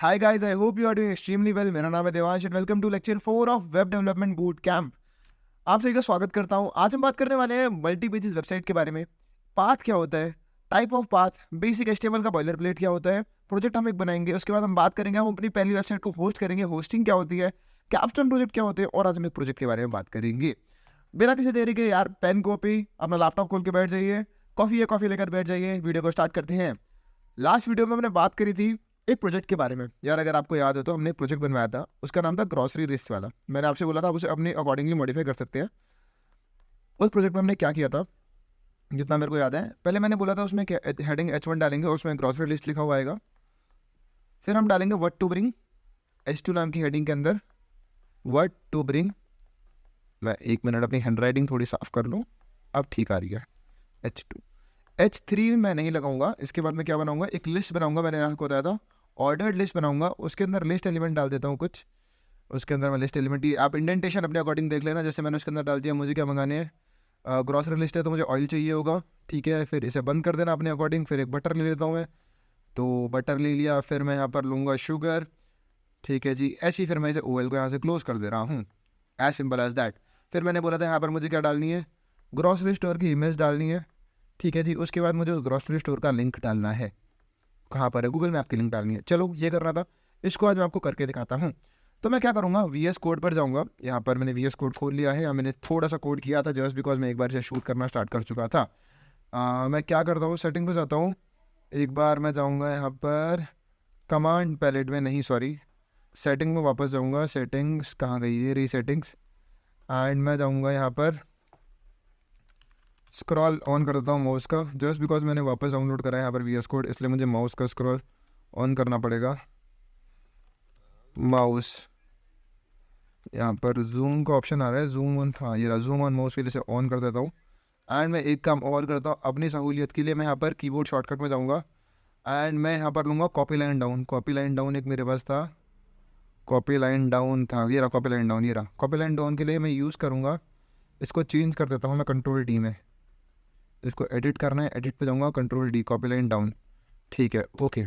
Hi guys, I hope you are doing extremely well. मेरा नाम है Devansh and welcome to lecture 4 of web development boot camp. आप सभी का स्वागत करता हूं। आज हम बात करने वाले हैं मल्टी पेजेस वेबसाइट के बारे में। पाथ क्या होता है, type of path, basic HTML का बॉयलर प्लेट क्या होता है, प्रोजेक्ट हम एक बनाएंगे, उसके बाद हम बात करेंगे हम अपनी पहली वेबसाइट को होस्ट करेंगे, होस्टिंग क्या होती है, कैप्स्टोन प्रोजेक्ट क्या होते हैं, और आज हम एक प्रोजेक्ट के बारे में बात करेंगे। बिना किसी देरी के यार पेन कॉपी अपना लैपटॉप खोल के बैठ जाइए, कॉफ़ी लेकर बैठ जाइए, वीडियो को स्टार्ट करते हैं। लास्ट वीडियो में हमने बात करी थी एक प्रोजेक्ट के बारे में। यार अगर आपको याद हो तो हमने एक प्रोजेक्ट बनवाया था, उसका नाम था ग्रॉसरी लिस्ट वाला। मैंने आपसे बोला था आप उसे अपने अकॉर्डिंगली मॉडिफाई कर सकते हैं। उस प्रोजेक्ट में हमने क्या किया था, जितना मेरे को याद है, पहले मैंने बोला था उसमें हेडिंग H1 डालेंगे, उसमें ग्रॉसरी लिस्ट लिखा हुआ आएगा। फिर हम डालेंगे व्हाट टू ब्रिंग, H2 नाम की हेडिंग के अंदर व्हाट टू ब्रिंग। मैं 1 मिनट अपनी हैंड राइटिंग थोड़ी साफ कर लूँ, अब ठीक आ रही है। H2 H3 मैं नहीं लगाऊंगा। इसके बाद मैं क्या बनाऊंगा, एक लिस्ट बनाऊंगा। मैंने आपको बताया था ऑर्डर्ड लिस्ट बनाऊंगा, उसके अंदर लिस्ट एलिमेंट डाल देता हूँ कुछ। उसके अंदर मैं लिस्ट एलिमेंट ही, आप इंडेंटेशन अपने अकॉर्डिंग देख लेना। जैसे मैंने उसके अंदर डाल दिया मुझे क्या मंगाने हैं, ग्रॉसरी लिस्ट है तो मुझे ऑयल चाहिए होगा, ठीक है। फिर इसे बंद कर देना अपने अकॉर्डिंग। फिर एक बटर ले लेता हूँ मैं, तो बटर ले लिया। फिर मैं यहाँ पर लूँगा शुगर, ठीक है जी। ऐसे ही फिर मैं इसे ऑयल को यहाँ से क्लोज कर दे रहा हूँ, एज सिंपल एज दैट। फिर मैंने बोला था यहाँ पर मुझे क्या डालनी है, ग्रॉसरी स्टोर की इमेज डालनी है, ठीक है जी। उसके बाद मुझे उस ग्रॉसरी स्टोर का लिंक डालना है। कहाँ पर है, गूगल मैप की लिंक डालनी है। चलो ये करना था, इसको आज मैं आपको करके दिखाता हूँ। तो मैं क्या करूँगा, VS कोड पर जाऊँगा। यहाँ पर मैंने VS कोड खोल लिया है, या मैंने थोड़ा सा कोड किया था जस्ट बिकॉज मैं एक बार इसे शूट करना स्टार्ट कर चुका था। मैं क्या करता हूँ, सेटिंग पर जाता हूँ। एक बार मैं जाऊँगा यहाँ पर कमांड पैलेट में, नहीं सॉरी सेटिंग में वापस जाऊँगा। सेटिंग्स कहाँ गई, ये रही सेटिंग्स। एंड मैं जाऊँगा यहाँ पर स्क्रॉल ऑन कर देता हूँ माउस का, जस्ट बिकॉज मैंने वापस डाउनलोड करा है यहाँ पर VS कोड, इसलिए मुझे माउस का स्क्रॉल ऑन करना पड़ेगा। माउस यहाँ पर जूम का ऑप्शन आ रहा है, जूम ऑन, हाँ ये रहा जूम ऑन माउस, फिर इसे ऑन कर देता हूँ। एंड मैं एक काम और करता हूँ अपनी सहूलियत के लिए, मैं यहाँ पर कीबोर्ड शॉर्टकट में जाऊँगा एंड मैं यहाँ पर लूँगा copy line down. Copy line down एक मेरे पास था, कॉपी लाइन डाउन था, ये रहा कॉपी लाइन डाउन, ये रहा। कॉपी लाइन डाउन के लिए मैं यूज़ करूँगा, इसको चेंज कर देता हूँ मैं Ctrl D में। इसको एडिट करना है, एडिट पे जाऊँगा, Ctrl D, copy line down, ठीक है, ओके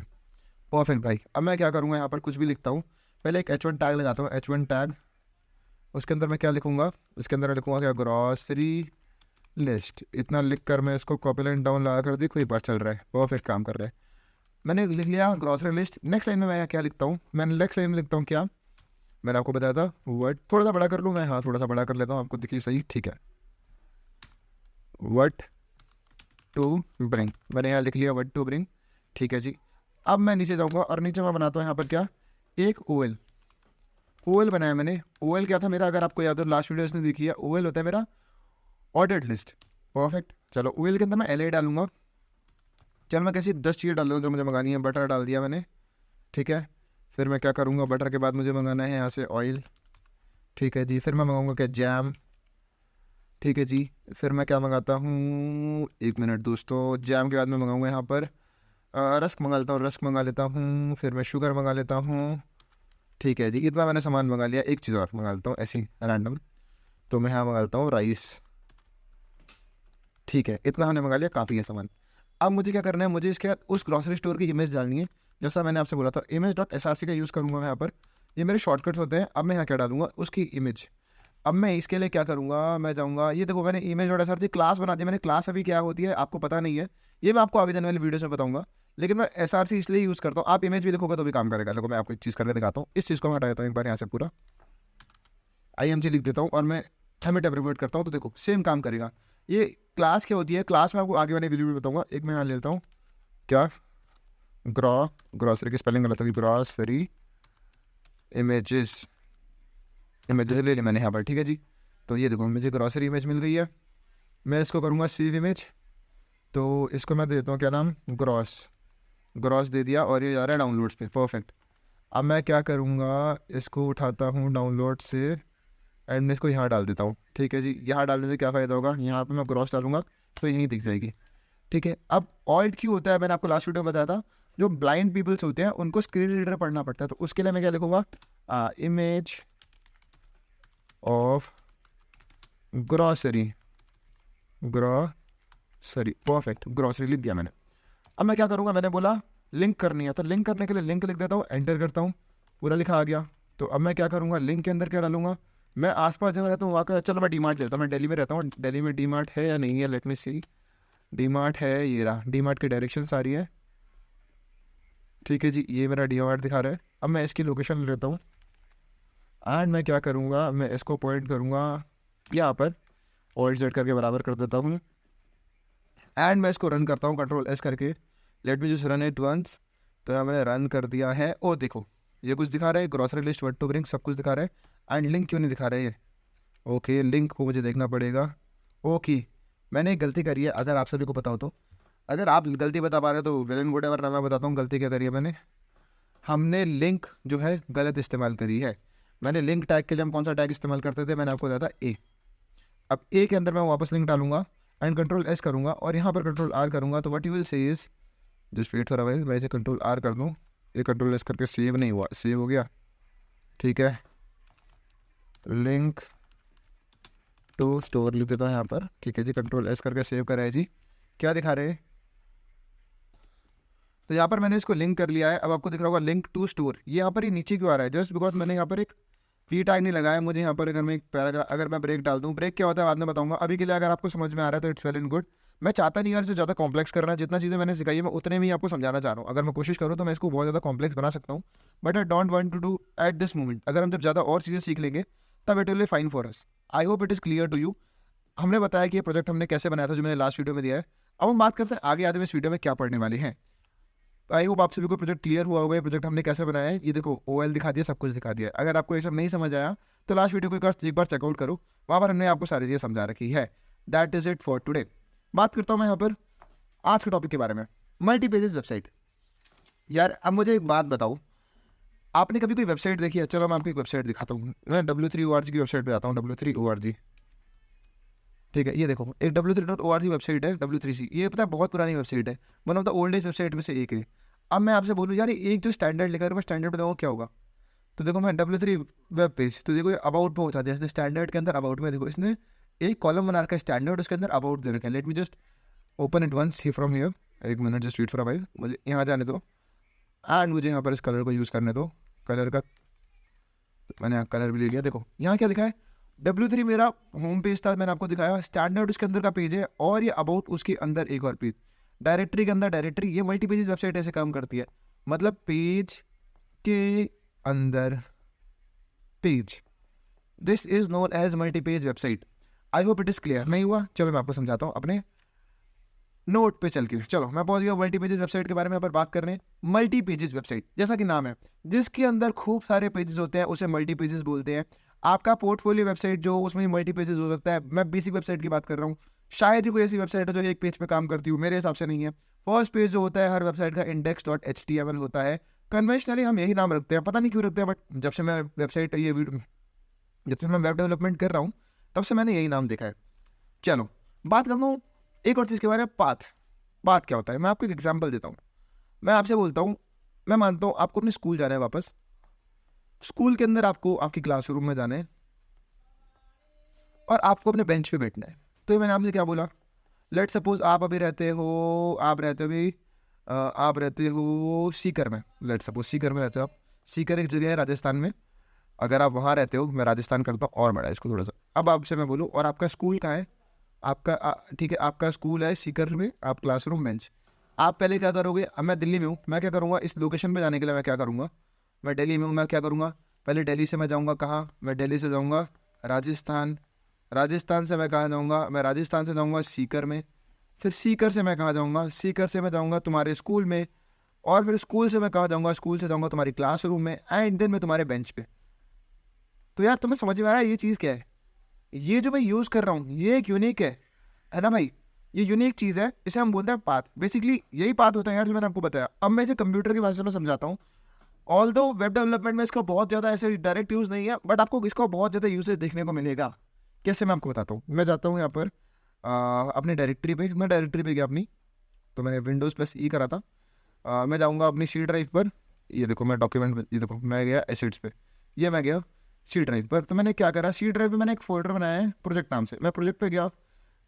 परफेक्ट भाई। अब मैं क्या करूँगा, यहाँ पर कुछ भी लिखता हूँ। पहले एक H1 टैग लगाता हूँ, H1 टैग। उसके अंदर मैं क्या लिखूँगा, इसके अंदर लिखूँगा क्या, ग्रॉसरी लिस्ट। इतना लिख कर मैं इसको कॉपी लाइन डाउन लगा कर दी, कोई बात चल रहा है, परफेक्ट काम कर रहा है। मैंने लिख लिया ग्रॉसरी लिस्ट। नेक्स्ट लाइन में मैं क्या लिखता हूँ, मैंने नेक्स्ट लाइन में लिखता हूँ क्या, मैंने आपको बताया था वर्ड, थोड़ा सा बड़ा कर लूँ मैं, हाँ थोड़ा सा बड़ा कर लेता हूँ, आपको दिखिए सही, ठीक है। व्हाट टू ब्रिंग, मैंने यहाँ लिख लिया व्हाट टू ब्रिंग, ठीक है जी। अब मैं नीचे जाऊँगा और नीचे मैं बनाता हूँ यहाँ पर क्या, एक OL बनाया मैंने। OL क्या था मेरा, अगर आपको याद हो लास्ट वीडियो इसने देखी है, OL होता है मेरा ऑर्डर्ड लिस्ट, परफेक्ट। चलो OL के अंदर मैं LA डालूंगा। चल मैं कैसी 10 चीज़ें डाल दूँ जो मुझे मंगानी है। बटर डाल दिया मैंने, ठीक है। फिर मैं क्या करूँगा, बटर के बाद मुझे मंगाना है यहाँ से ऑयल, ठीक है जी। फिर मैं मंगाऊँगा क्या, जैम, ठीक है जी। फिर मैं क्या मंगाता हूँ, 1 मिनट दोस्तों, जैम के बाद मैं मंगाऊँगा यहाँ पर रस्क मंगा लेता हूँ, रस्क मंगा लेता हूँ। फिर मैं शुगर मंगा लेता हूँ, ठीक है जी। इतना मैंने सामान मंगा लिया, एक चीज़ और मंगा लेता हूँ ऐसी रैंडम, तो मैं यहाँ मंगा लेता हूँ राइस, ठीक है। इतना हमने मंगा लिया, काफ़ी है सामान। अब मुझे क्या करना है, मुझे इसके बाद उस ग्रॉसरी स्टोर की इमेज डालनी है। जैसा मैंने आपसे बोला था, image.src का यूज़ करूँगा मैं यहाँ पर, ये मेरे शॉर्टकट्स होते हैं। अब मैं यहाँ क्या डालूंगा, उसकी इमेज। अब मैं इसके लिए क्या करूँगा, मैं जाऊँगा, ये देखो मैंने image.src क्लास बना दिया। मैंने क्लास अभी क्या होती है आपको पता नहीं है, ये मैं आपको आगे जाने वाली वीडियोस में बताऊँगा, लेकिन मैं SRC इसलिए यूज़ करता हूँ। आप इमेज भी देखोगे तो भी काम करेगा। देखो मैं आपको एक चीज़ करके दिखाता हूँ, इस चीज़ को मैं हटा देता हूँ एक बार यहाँ से, पूरा IMG लिख देता हूँ और मैं हेमिट एब्रिविएट करता हूँ, तो देखो सेम काम करेगा। ये क्लास क्या होती है, क्लास में आपको आगे वाले वीडियो में बताऊँगा। एक मैं यहाँ ले लेता हूँ क्या, ग्रॉसरी की स्पेलिंग गलत होगी, ग्रॉसरी इमेजेस ले ली मैंने यहाँ पर, ठीक है जी। तो ये देखो मुझे ग्रॉसरी इमेज मिल गई है। मैं इसको करूँगा सेव इमेज, तो इसको मैं दे देता हूँ क्या नाम, ग्रॉस दे दिया, और ये जा रहा है डाउनलोड्स पे, परफेक्ट। अब मैं क्या करूँगा, इसको उठाता हूँ डाउनलोड से एंड मैं इसको यहाँ डाल देता हूँ, ठीक है जी। यहाँ डालने से क्या फ़ायदा होगा, यहाँ पर मैं ग्रॉस डालूंगा तो यहीं दिख जाएगी, ठीक है। अब ऑल्ट क्यों होता है, मैंने आपको लास्ट वीडियो में बताया था, जो ब्लाइंड पीपल्स होते हैं उनको स्क्रीन रीडर पढ़ना पड़ता है, तो उसके लिए मैं क्या लिखूँगा, image of grocery, perfect, grocery लिख दिया मैंने। अब मैं क्या करूँगा, मैंने बोला लिंक करनी है, तो लिंक करने के लिए लिंक लिख देता हूँ, एंटर करता हूँ, पूरा लिखा आ गया। तो अब मैं क्या करूँगा, लिंक के अंदर क्या डालूंगा, मैं आसपास जगह रहता हूँ वहाँ का, चलो मैं डी मार्ट लेता हूँ, मैं दिल्ली में रहता हूँ, दिल्ली में डी मार्ट है या नहीं है, लेट मी सी। डी मार्ट है, ये रहा, डी मार्ट की डायरेक्शन सारी है, ठीक है जी, ये मेरा डी मार्ट दिखा रहा है। अब मैं इसकी लोकेशन लेता हूँ एंड मैं क्या करूँगा, मैं इसको पॉइंट करूँगा यहाँ पर, ऑल्ट जेड करके बराबर कर देता हूँ एंड मैं इसको रन करता हूँ कंट्रोल एस करके। Let me just run it once. तो यहाँ मैंने रन कर दिया है और देखो ये कुछ दिखा रहा है, grocery list what to bring सब कुछ दिखा रहा है एंड लिंक क्यों नहीं दिखा रहा है ये। ओके, लिंक को मुझे देखना पड़ेगा। ओके, मैंने एक गलती करी है, अगर आप सभी को पता हो तो, अगर आप गलती बता पा रहे हो तो वेल एंड गुड है, वरना मैं बताता हूँ गलती क्या करी है मैंने। हमने लिंक जो है गलत इस्तेमाल करी है। मैंने लिंक टैग के लिए हम कौन सा टैग इस्तेमाल करते थे, मैंने आपको बताया था ए। अब ए के अंदर मैं वापस लिंक डालूंगा एंड कंट्रोल एस करूँगा और यहाँ पर कंट्रोल आर करूँगा, तो what you will say is, just wait for a while, मैं इसे कंट्रोल आर कर दूँ, ये कंट्रोल एस करके सेव नहीं हुआ, सेव हो गया, ठीक है। लिंक टू स्टोर लिख देता हूँ यहाँ पर, ठीक है जी, कंट्रोल एस करके सेव करा है जी। क्या दिखा रहे हैं, तो यहाँ पर मैंने इसको लिंक कर लिया है। अब आपको दिख रहा होगा लिंक टू स्टोर, ये यहाँ पर ही नीचे क्यों आ रहा है, जस्ट बिकॉज मैंने यहाँ पर एक पी टैग नहीं लगाया। मुझे यहाँ पर अगर मैं एक पैराग्राफ, अगर मैं ब्रेक डाल दूँ, ब्रेक क्या होता है बाद में बताऊंगा, अभी के लिए अगर आपको समझ में आ रहा है तो इट्स वेल एंड गुड। मैं चाहता नहीं यार इसे ज़्यादा कॉम्प्लेक्स करना, जितना चीज़ें मैंने सिखाई है मैं उतने में ही आपको समझाना चाह रहा हूँ। अगर मैं कोशिश करूँ तो मैं इसको बहुत ज़्यादा कॉम्प्लेक्स बना सकता हूँ, but I don't want to do at this moment. अगर हम जब ज़्यादा और चीज़ें सीख लेंगे तब it will be fine for us. I hope it is clear to you. हमने बताया कि ये प्रोजेक्ट हमने कैसे बनाया था, जो मैंने लास्ट वीडियो में दिया है। अब हम बात करते हैं आगे आगे में इस वीडियो में क्या पढ़ने वाले हैं। आई होप आप सभी को प्रोजेक्ट क्लियर हुआ होगा, ये प्रोजेक्ट हमने कैसे बनाया है। ये देखो ओएल दिखा दिया, सब कुछ दिखा दिया। अगर आपको ये सब नहीं समझ आया तो लास्ट वीडियो को एक बार चेकआउट करो, वहाँ पर हमने आपको सारी चीज़ें समझा रखी है। That is it for today. बात करता हूँ मैं यहाँ पर आज के टॉपिक के बारे में, मल्टी पेजेस वेबसाइट। यार अब मुझे एक बात बताओ, आपने कभी कोई वेबसाइट देखी है? चलो मैं आपको एक वेबसाइट दिखाता हूँ। मैं W3org की वेबसाइट पे आता हूँ, W3org, ठीक है। ये देखो एक W3.org वेबसाइट है, W3C। ये पता है बहुत पुरानी वेबसाइट है, one of the oldest website में से एक है। अब मैं आपसे बोलूँ यार एक जो स्टैंडर्ड लेकर मैं स्टैंडर्ड पे देखो क्या होगा, तो देखो मैं W3 वेब पेज, तो देखो अबाउट पे पहुँचा दिया इसने, स्टैंडर्ड के अंदर अबाउट में देखो इसने एक कॉलम बना रखा है स्टैंडर्ड, उसके अंदर अबाउट दे रखा है। Let me just open it once ही फ्रॉम हियर, एक minute just wait for a while, मुझे यहाँ जाने दो एंड मुझे यहाँ पर इस कलर को यूज़ करने दो, कलर का, तो मैंने यहाँ कलर भी ले लिया। देखो यहाँ क्या लिखा है, W3 मेरा होम पेज था, मैंने आपको दिखाया, स्टैंडर्ड उसके अंदर का पेज है और ये अबाउट उसके अंदर एक और पेज, डायरेक्टरी के अंदर डायरेक्टरी। ये मल्टी पेजेस वेबसाइट ऐसे काम करती है, मतलब पेज के अंदर page. This is known as multi page website. I hope it is clear. नहीं हुआ, चलो मैं आपको समझाता हूँ अपने नोट पे चल के। चलो मैं पहुंच गया मल्टी पेजेस वेबसाइट के बारे में यहाँ पर बात कर रहे हैं। मल्टी पेजेस वेबसाइट जैसा कि नाम है, जिसके अंदर खूब सारे पेजेस होते हैं उसे मल्टी पेजेस बोलते हैं। आपका पोर्टफोलियो वेबसाइट जो उसमें मल्टी पेजेस हो सकता है। मैं बेसिक वेबसाइट की बात कर रहा हूँ, शायद ही कोई ऐसी वेबसाइट है जो एक पेज पे काम करती हूँ, मेरे हिसाब से नहीं है। फर्स्ट पेज जो होता है हर वेबसाइट का index.html होता है। कन्वेंशनली हम यही नाम रखते हैं, पता नहीं क्यों रखते हैं, बट जब से मैं वेबसाइट जब से मैं वेब डेवलपमेंट कर रहा हूँ तब से मैंने यही नाम देखा है। चलो बात करता हूँ एक और चीज़ के बारे में, पाथ। पाथ क्या होता है, मैं आपको एक एग्जांपल देता हूँ। मैं आपसे बोलता हूँ, मैं मानता हूँ आपको अपने स्कूल जाना है वापस, स्कूल के अंदर आपको आपकी क्लासरूम में जाना है और आपको अपने बेंच पे बैठना है। तो ये मैंने आपसे क्या बोला, लेट सपोज आप अभी रहते हो, आप रहते हो सीकर में। लेट सपोज सीकर में रहते हो आप, सीकर एक जगह है राजस्थान में। अगर आप वहाँ रहते हो, मैं राजस्थान करता हूँ और बड़ा है इसको थोड़ा सा। अब आपसे मैं बोलूँ, और आपका स्कूल कहाँ है, आपका ठीक है आपका स्कूल है सीकर में, आप क्लासरूम बेंच। आप पहले क्या करोगे, अब मैं दिल्ली में हूँ, मैं क्या करूँगा इस लोकेशन पे जाने के लिए, मैं क्या करूँगा, मैं दिल्ली में हूँ, मैं क्या करूँगा, पहले दिल्ली से मैं जाऊँगा कहाँ, मैं दिल्ली से जाऊँगा राजस्थान, राजस्थान से मैं कहाँ जाऊँगा, मैं राजस्थान से जाऊँगा सीकर में, फिर सीकर से मैं कहाँ जाऊँगा, सीकर से मैं जाऊँगा तुम्हारे स्कूल में, और फिर स्कूल से मैं कहाँ जाऊँगा, स्कूल से जाऊँगा तुम्हारी क्लासरूम में, एंड देन मैं तुम्हारे बेंच पे। तो यार तुम्हें समझ में आ रहा है ये चीज़ क्या है, ये जो मैं यूज़ कर रहा हूँ ये एक यूनिक है ना भाई, ये यूनिक चीज़ है, इसे हम बोलते हैं पाथ। बेसिकली यही पाथ होता है यार जो मैंने आपको बताया। अब मैं इसे कंप्यूटर की भाषा में समझाता हूँ। ऑल्दो वेब डेवलपमेंट में इसका बहुत ज़्यादा ऐसे डायरेक्ट यूज़ नहीं है, बट आपको इसका बहुत ज़्यादा यूसेज देखने को मिलेगा। कैसे, मैं आपको बताता हूँ। मैं जाता हूँ यहाँ पर अपनी डायरेक्टरी पे, मैं डायरेक्टरी पे गया अपनी, तो मैंने Windows+E करा था। मैं जाऊँगा अपनी सी ड्राइव पर, ये देखो मैं डॉक्यूमेंट, ये देखो मैं गया एसेट्स पे, ये मैं गया सी ड्राइव पर। तो मैंने क्या करा, सी ड्राइव पे मैंने एक फोल्डर बनाया है प्रोजेक्ट नाम से। मैं प्रोजेक्ट पे गया,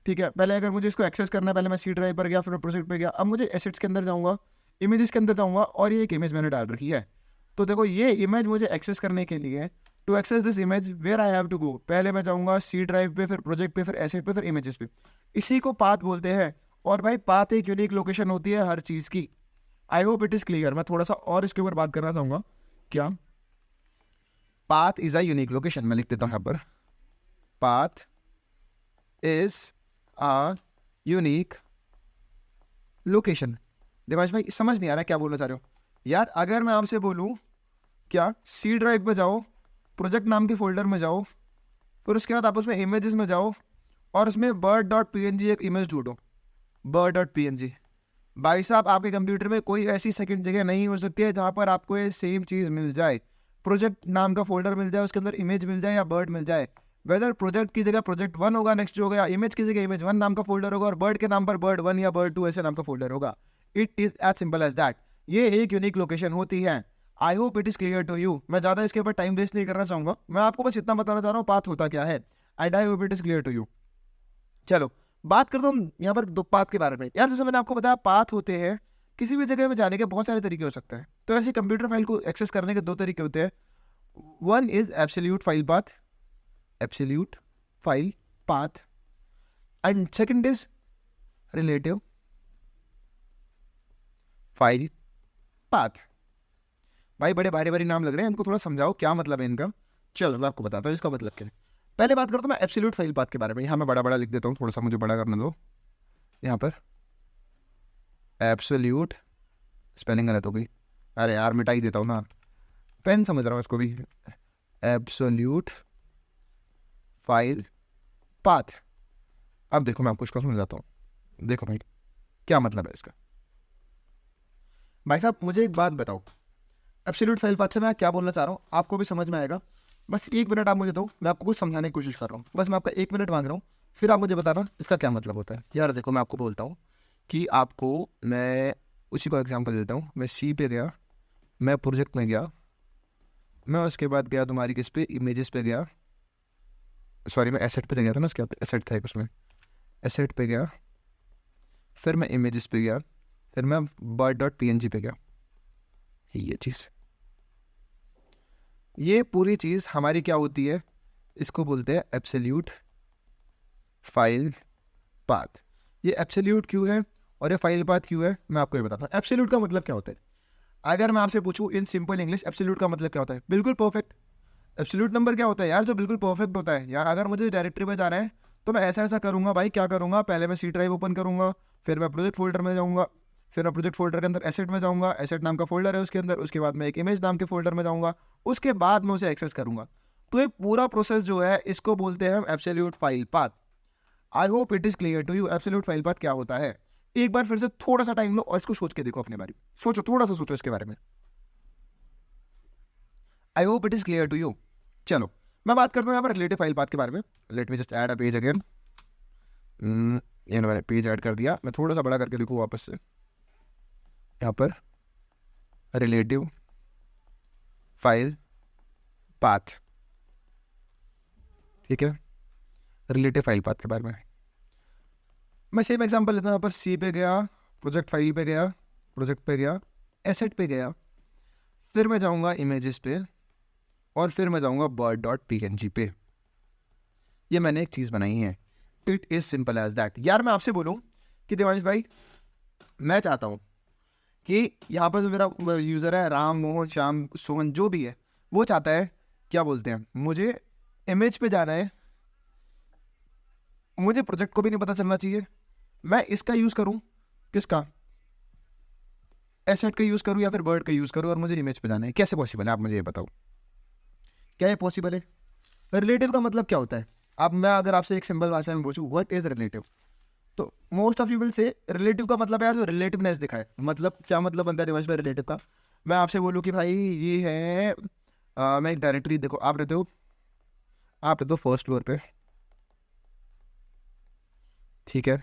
ठीक है। पहले अगर मुझे इसको एक्सेस करना है, पहले मैं सी ड्राइव पर गया, फिर मैं प्रोजेक्ट पे गया। अब मुझे एसेट्स के अंदर जाऊँगा, इमेजेस के अंदर जाऊँगा और ये एक इमेज मैंने डाल रखी है। तो देखो ये इमेज मुझे एक्सेस करने के लिए, to access this image where I have to go, पहले मैं जाऊँगा सी ड्राइव पे, फिर प्रोजेक्ट पे, फिर एसेट पे, फिर इमेजेस पे। इसी को पाथ बोलते हैं। और भाई पाथ एक यूनिक लोकेशन होती है हर चीज़ की। आई होप इट इज़ क्लियर। मैं थोड़ा सा और इसके ऊपर बात करना चाहूँगा। क्या? Path is a unique location. मैं लिख देता हूँ यहाँ पर, path is a unique location. Devansh भाई समझ नहीं आ रहा क्या बोलना चाह रहे हो यार? अगर मैं आपसे बोलूँ क्या, सी ड्राइव पे जाओ, प्रोजेक्ट नाम के फोल्डर में जाओ, फिर उसके बाद आप उसमें इमेजेस में जाओ और उसमें bird.png एक इमेज ढूंढो, bird.png। भाई साहब आपके कंप्यूटर में कोई ऐसी सेकंड जगह नहीं हो सकती है जहाँ पर आपको ये सेम चीज़ मिल जाए। प्रोजेक्ट नाम का फोल्डर मिल जाए, उसके अंदर इमेज मिल जाए या बर्ड मिल जाए। वेदर प्रोजेक्ट की जगह प्रोजेक्ट 1 होगा नेक्स्ट जो होगा, या इमेज की जगह इमेज 1 नाम का फोल्डर होगा और बर्ड के नाम पर बर्ड 1 या बर्ड 2 ऐसे नाम का फोल्डर होगा। It is as simple as that. ये एक यूनिक लोकेशन होती है। I hope it is clear to you. मैं ज़्यादा इसके ऊपर टाइम वेस्ट नहीं करना चाहूँगा, मैं आपको बस इतना बताना चाह रहा हूँ पाथ होता क्या है। And I hope it is clear to you. चलो बात करता हूँ यहाँ पर दो पाथ के बारे में। यार जैसे मैंने आपको बताया पाथ होते हैं, किसी भी जगह में जाने के बहुत सारे तरीके हो सकते हैं। तो ऐसे कंप्यूटर फाइल को एक्सेस करने के दो तरीके होते हैं। One is absolute file path, absolute file path, and second is relative file path. भाई बड़े भारी भारी नाम लग रहे हैं, इनको थोड़ा समझाओ क्या मतलब है इनका। चलो मैं आपको बताता हूँ इसका मतलब क्या है। पहले बात करता हूँ मैं एब्सोल्यूट फाइल पाथ के बारे में। यहाँ मैं बड़ा बड़ा लिख देता हूँ, थोड़ा सा मुझे बड़ा करने दो। यहाँ पर एब्सोल्यूट, स्पेलिंग गलत हो गई, अरे यार मिटा ही देता हूँ ना, पेन समझ रहा हूँ इसको भी। Absolute file path. अब देखो मैं आपको इसको समझाता हूँ। देखो भाई क्या मतलब है इसका। भाई साहब मुझे एक बात बताओ, एब्सोल्यूट फाइल पाथ से मैं क्या बोलना चाह रहा हूँ आपको भी समझ में आएगा। बस 1 मिनट आप मुझे दो, मैं आपको कुछ समझाने की कोशिश कर रहा हूँ। बस मैं आपका 1 मिनट मांग रहा हूँ, फिर आप मुझे बताना इसका क्या मतलब होता है। यार देखो मैं आपको बोलता हूँ कि आपको, मैं उसी को एग्जांपल देता हूँ। मैं सी पे गया, मैं प्रोजेक्ट में गया, मैं उसके बाद गया तुम्हारी किस पे, इमेजेस पे गया, सॉरी मैं एसेट पे गया था ना, उसके बाद एसेट था एक उसमें, एसेट पे गया, फिर मैं इमेजेस पे गया, फिर मैं bird.png पे गया। ये चीज़, ये पूरी चीज़ हमारी क्या होती है, इसको बोलते हैं एब्सोल्यूट फाइल पाथ। ये एब्सोल्यूट क्यों है और ये फाइल पाथ क्यों है, मैं आपको ये बताता हूँ। एब्सोल्यूट का मतलब क्या होता है, अगर मैं आपसे पूछूं इन सिंपल इंग्लिश, एब्सोल्यूट का मतलब क्या होता है? बिल्कुल परफेक्ट। एब्सोल्यूट नंबर क्या होता है यार? जो बिल्कुल परफेक्ट होता है। यार अगर मुझे डायरेक्टरी में जाना है तो मैं ऐसा ऐसा करूँगा भाई, क्या करूँगा, पहले मैं सी ड्राइव ओपन करूँगा, फिर मैं प्रोजेक्ट फोल्डर में जाऊँगा, फिर मैं प्रोजेक्ट फोल्डर के अंदर एसेट में जाऊँगा, एसेट नाम का फोल्डर है उसके अंदर, उसके बाद मैं एक इमेज नाम के फोल्डर में जाऊँगा, उसके बाद मैं उसे एक्सेस करूँगा। तो ये पूरा प्रोसेस जो है इसको बोलते हैं हम absolute file path. I hope it is clear to you absolute file path क्या होता है। एक बार फिर से थोड़ा सा टाइम लो और इसको सोच के देखो अपने बारे में, सोचो थोड़ा सा, सोचो इसके बारे में। I hope it is clear to you. चलो मैं बात करता हूँ यहाँ पर रिलेटिव फाइल पाथ के बारे में। Late me just add a page again. ये मैंने पेज ऐड कर दिया, मैं थोड़ा सा बड़ा करके लिखूँ वापस से। यहाँ पर रिलेटिव फाइल पाथ, ठीक है, रिलेटिव फाइल पाथ के बारे में मैं सेम एग्जांपल लेता हूँ। यहाँ पर सी पे गया, प्रोजेक्ट फाइल पे गया, प्रोजेक्ट पे गया, एसेट पे गया, फिर मैं जाऊँगा इमेजेस पे, और फिर मैं जाऊँगा bird.png पे। ये मैंने एक चीज़ बनाई है। It is simple as that. यार मैं आपसे बोलूँ कि देवांश भाई, मैं चाहता हूँ कि यहाँ पर जो मेरा यूज़र है राम, मोहन, श्याम, सोहन, जो भी है, वो चाहता है, क्या बोलते हैं, मुझे इमेज पे जाना है, मुझे प्रोजेक्ट को भी नहीं पता चलना चाहिए, मैं इसका यूज़ करूँ, किसका, एसेट का यूज़ करूँ या फिर बर्ड का यूज़ करूँ, और मुझे इमेज पे जाना है। कैसे पॉसिबल है, आप मुझे ये बताओ, क्या ये पॉसिबल है? रिलेटिव का मतलब क्या होता है? अब मैं अगर आपसे एक सिंपल भाषा में पूछूं व्हाट इज रिलेटिव, तो मोस्ट ऑफ यू विल से रिलेटिव का मतलब यार जो रिलेटिवनेस दिखाए। मतलब क्या मतलब बनता है दिमाग में रिलेटिव का? मैं आपसे बोलूँ कि भाई ये है, मैं एक डायरेक्टरी, देखो आप रहते हो फर्स्ट फ्लोर पे, ठीक है,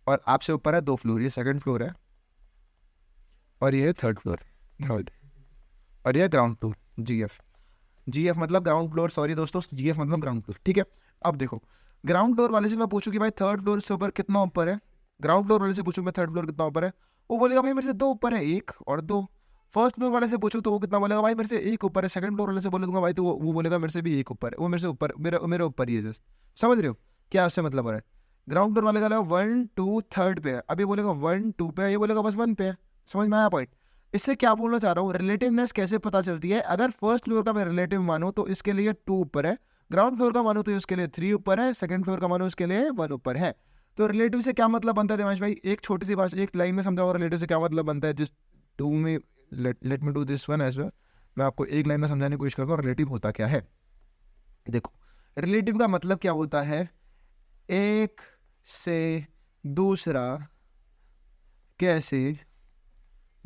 और आपसे ऊपर है 2 फ्लोर, ये सेकंड फ्लोर है, और ये है थर्ड फ्लोर, और ये ग्राउंड फ्लोर, GF मतलब ग्राउंड फ्लोर, सॉरी दोस्तों, GF मतलब ग्राउंड फ्लोर, ठीक है। अब देखो ग्राउंड फ्लोर वाले से मैं पूछूं कि भाई थर्ड फ्लोर से ऊपर कितना ऊपर है, ग्राउंड फ्लोर वाले से पूछूं मैं थर्ड फ्लोर कितना ऊपर है, वो बोलेगा भाई मेरे से 2 ऊपर है, 1 और 2। फर्स्ट फ्लोर वाले से पूछो तो वो कितना बोलेगा, भाई मेरे से 1 ऊपर है। सेकंड फ्लोर वाले से बोले दूंगा भाई, तो वो बोलेगा मेरे से भी 1 ऊपर है, वो मेरे से ऊपर, मेरे ऊपर ही है जस्ट। समझ रहे हो क्या उससे मतलब हो रहा है? ग्राउंड फ्लोर वाले का 1 2 थर्ड पे है, अभी बोलेगा 1 2 पे है, ये बोलेगा बस 1 पे है। समझ में आया पॉइंट? इससे क्या बोलना चाह रहा हूँ, रिलेटिवनेस कैसे पता चलती है? अगर फर्स्ट फ्लोर का मैं रिलेटिव मानूं तो इसके लिए 2 ऊपर है, ग्राउंड फ्लोर का मानो तो उसके लिए 3 ऊपर है, सेकंड फ्लोर का मानो उसके लिए 1 ऊपर है। तो रिलेटिव से क्या मतलब बनता है देवांश भाई? एक छोटी सी बात एक लाइन में समझाओ, रिलेटिव से क्या मतलब बनता है। जिस do me let me do this one as well. मैं आपको एक लाइन में समझाने की कोशिश करता हूँ रिलेटिव होता क्या है। देखो, रिलेटिव का मतलब क्या होता है, एक से दूसरा कैसे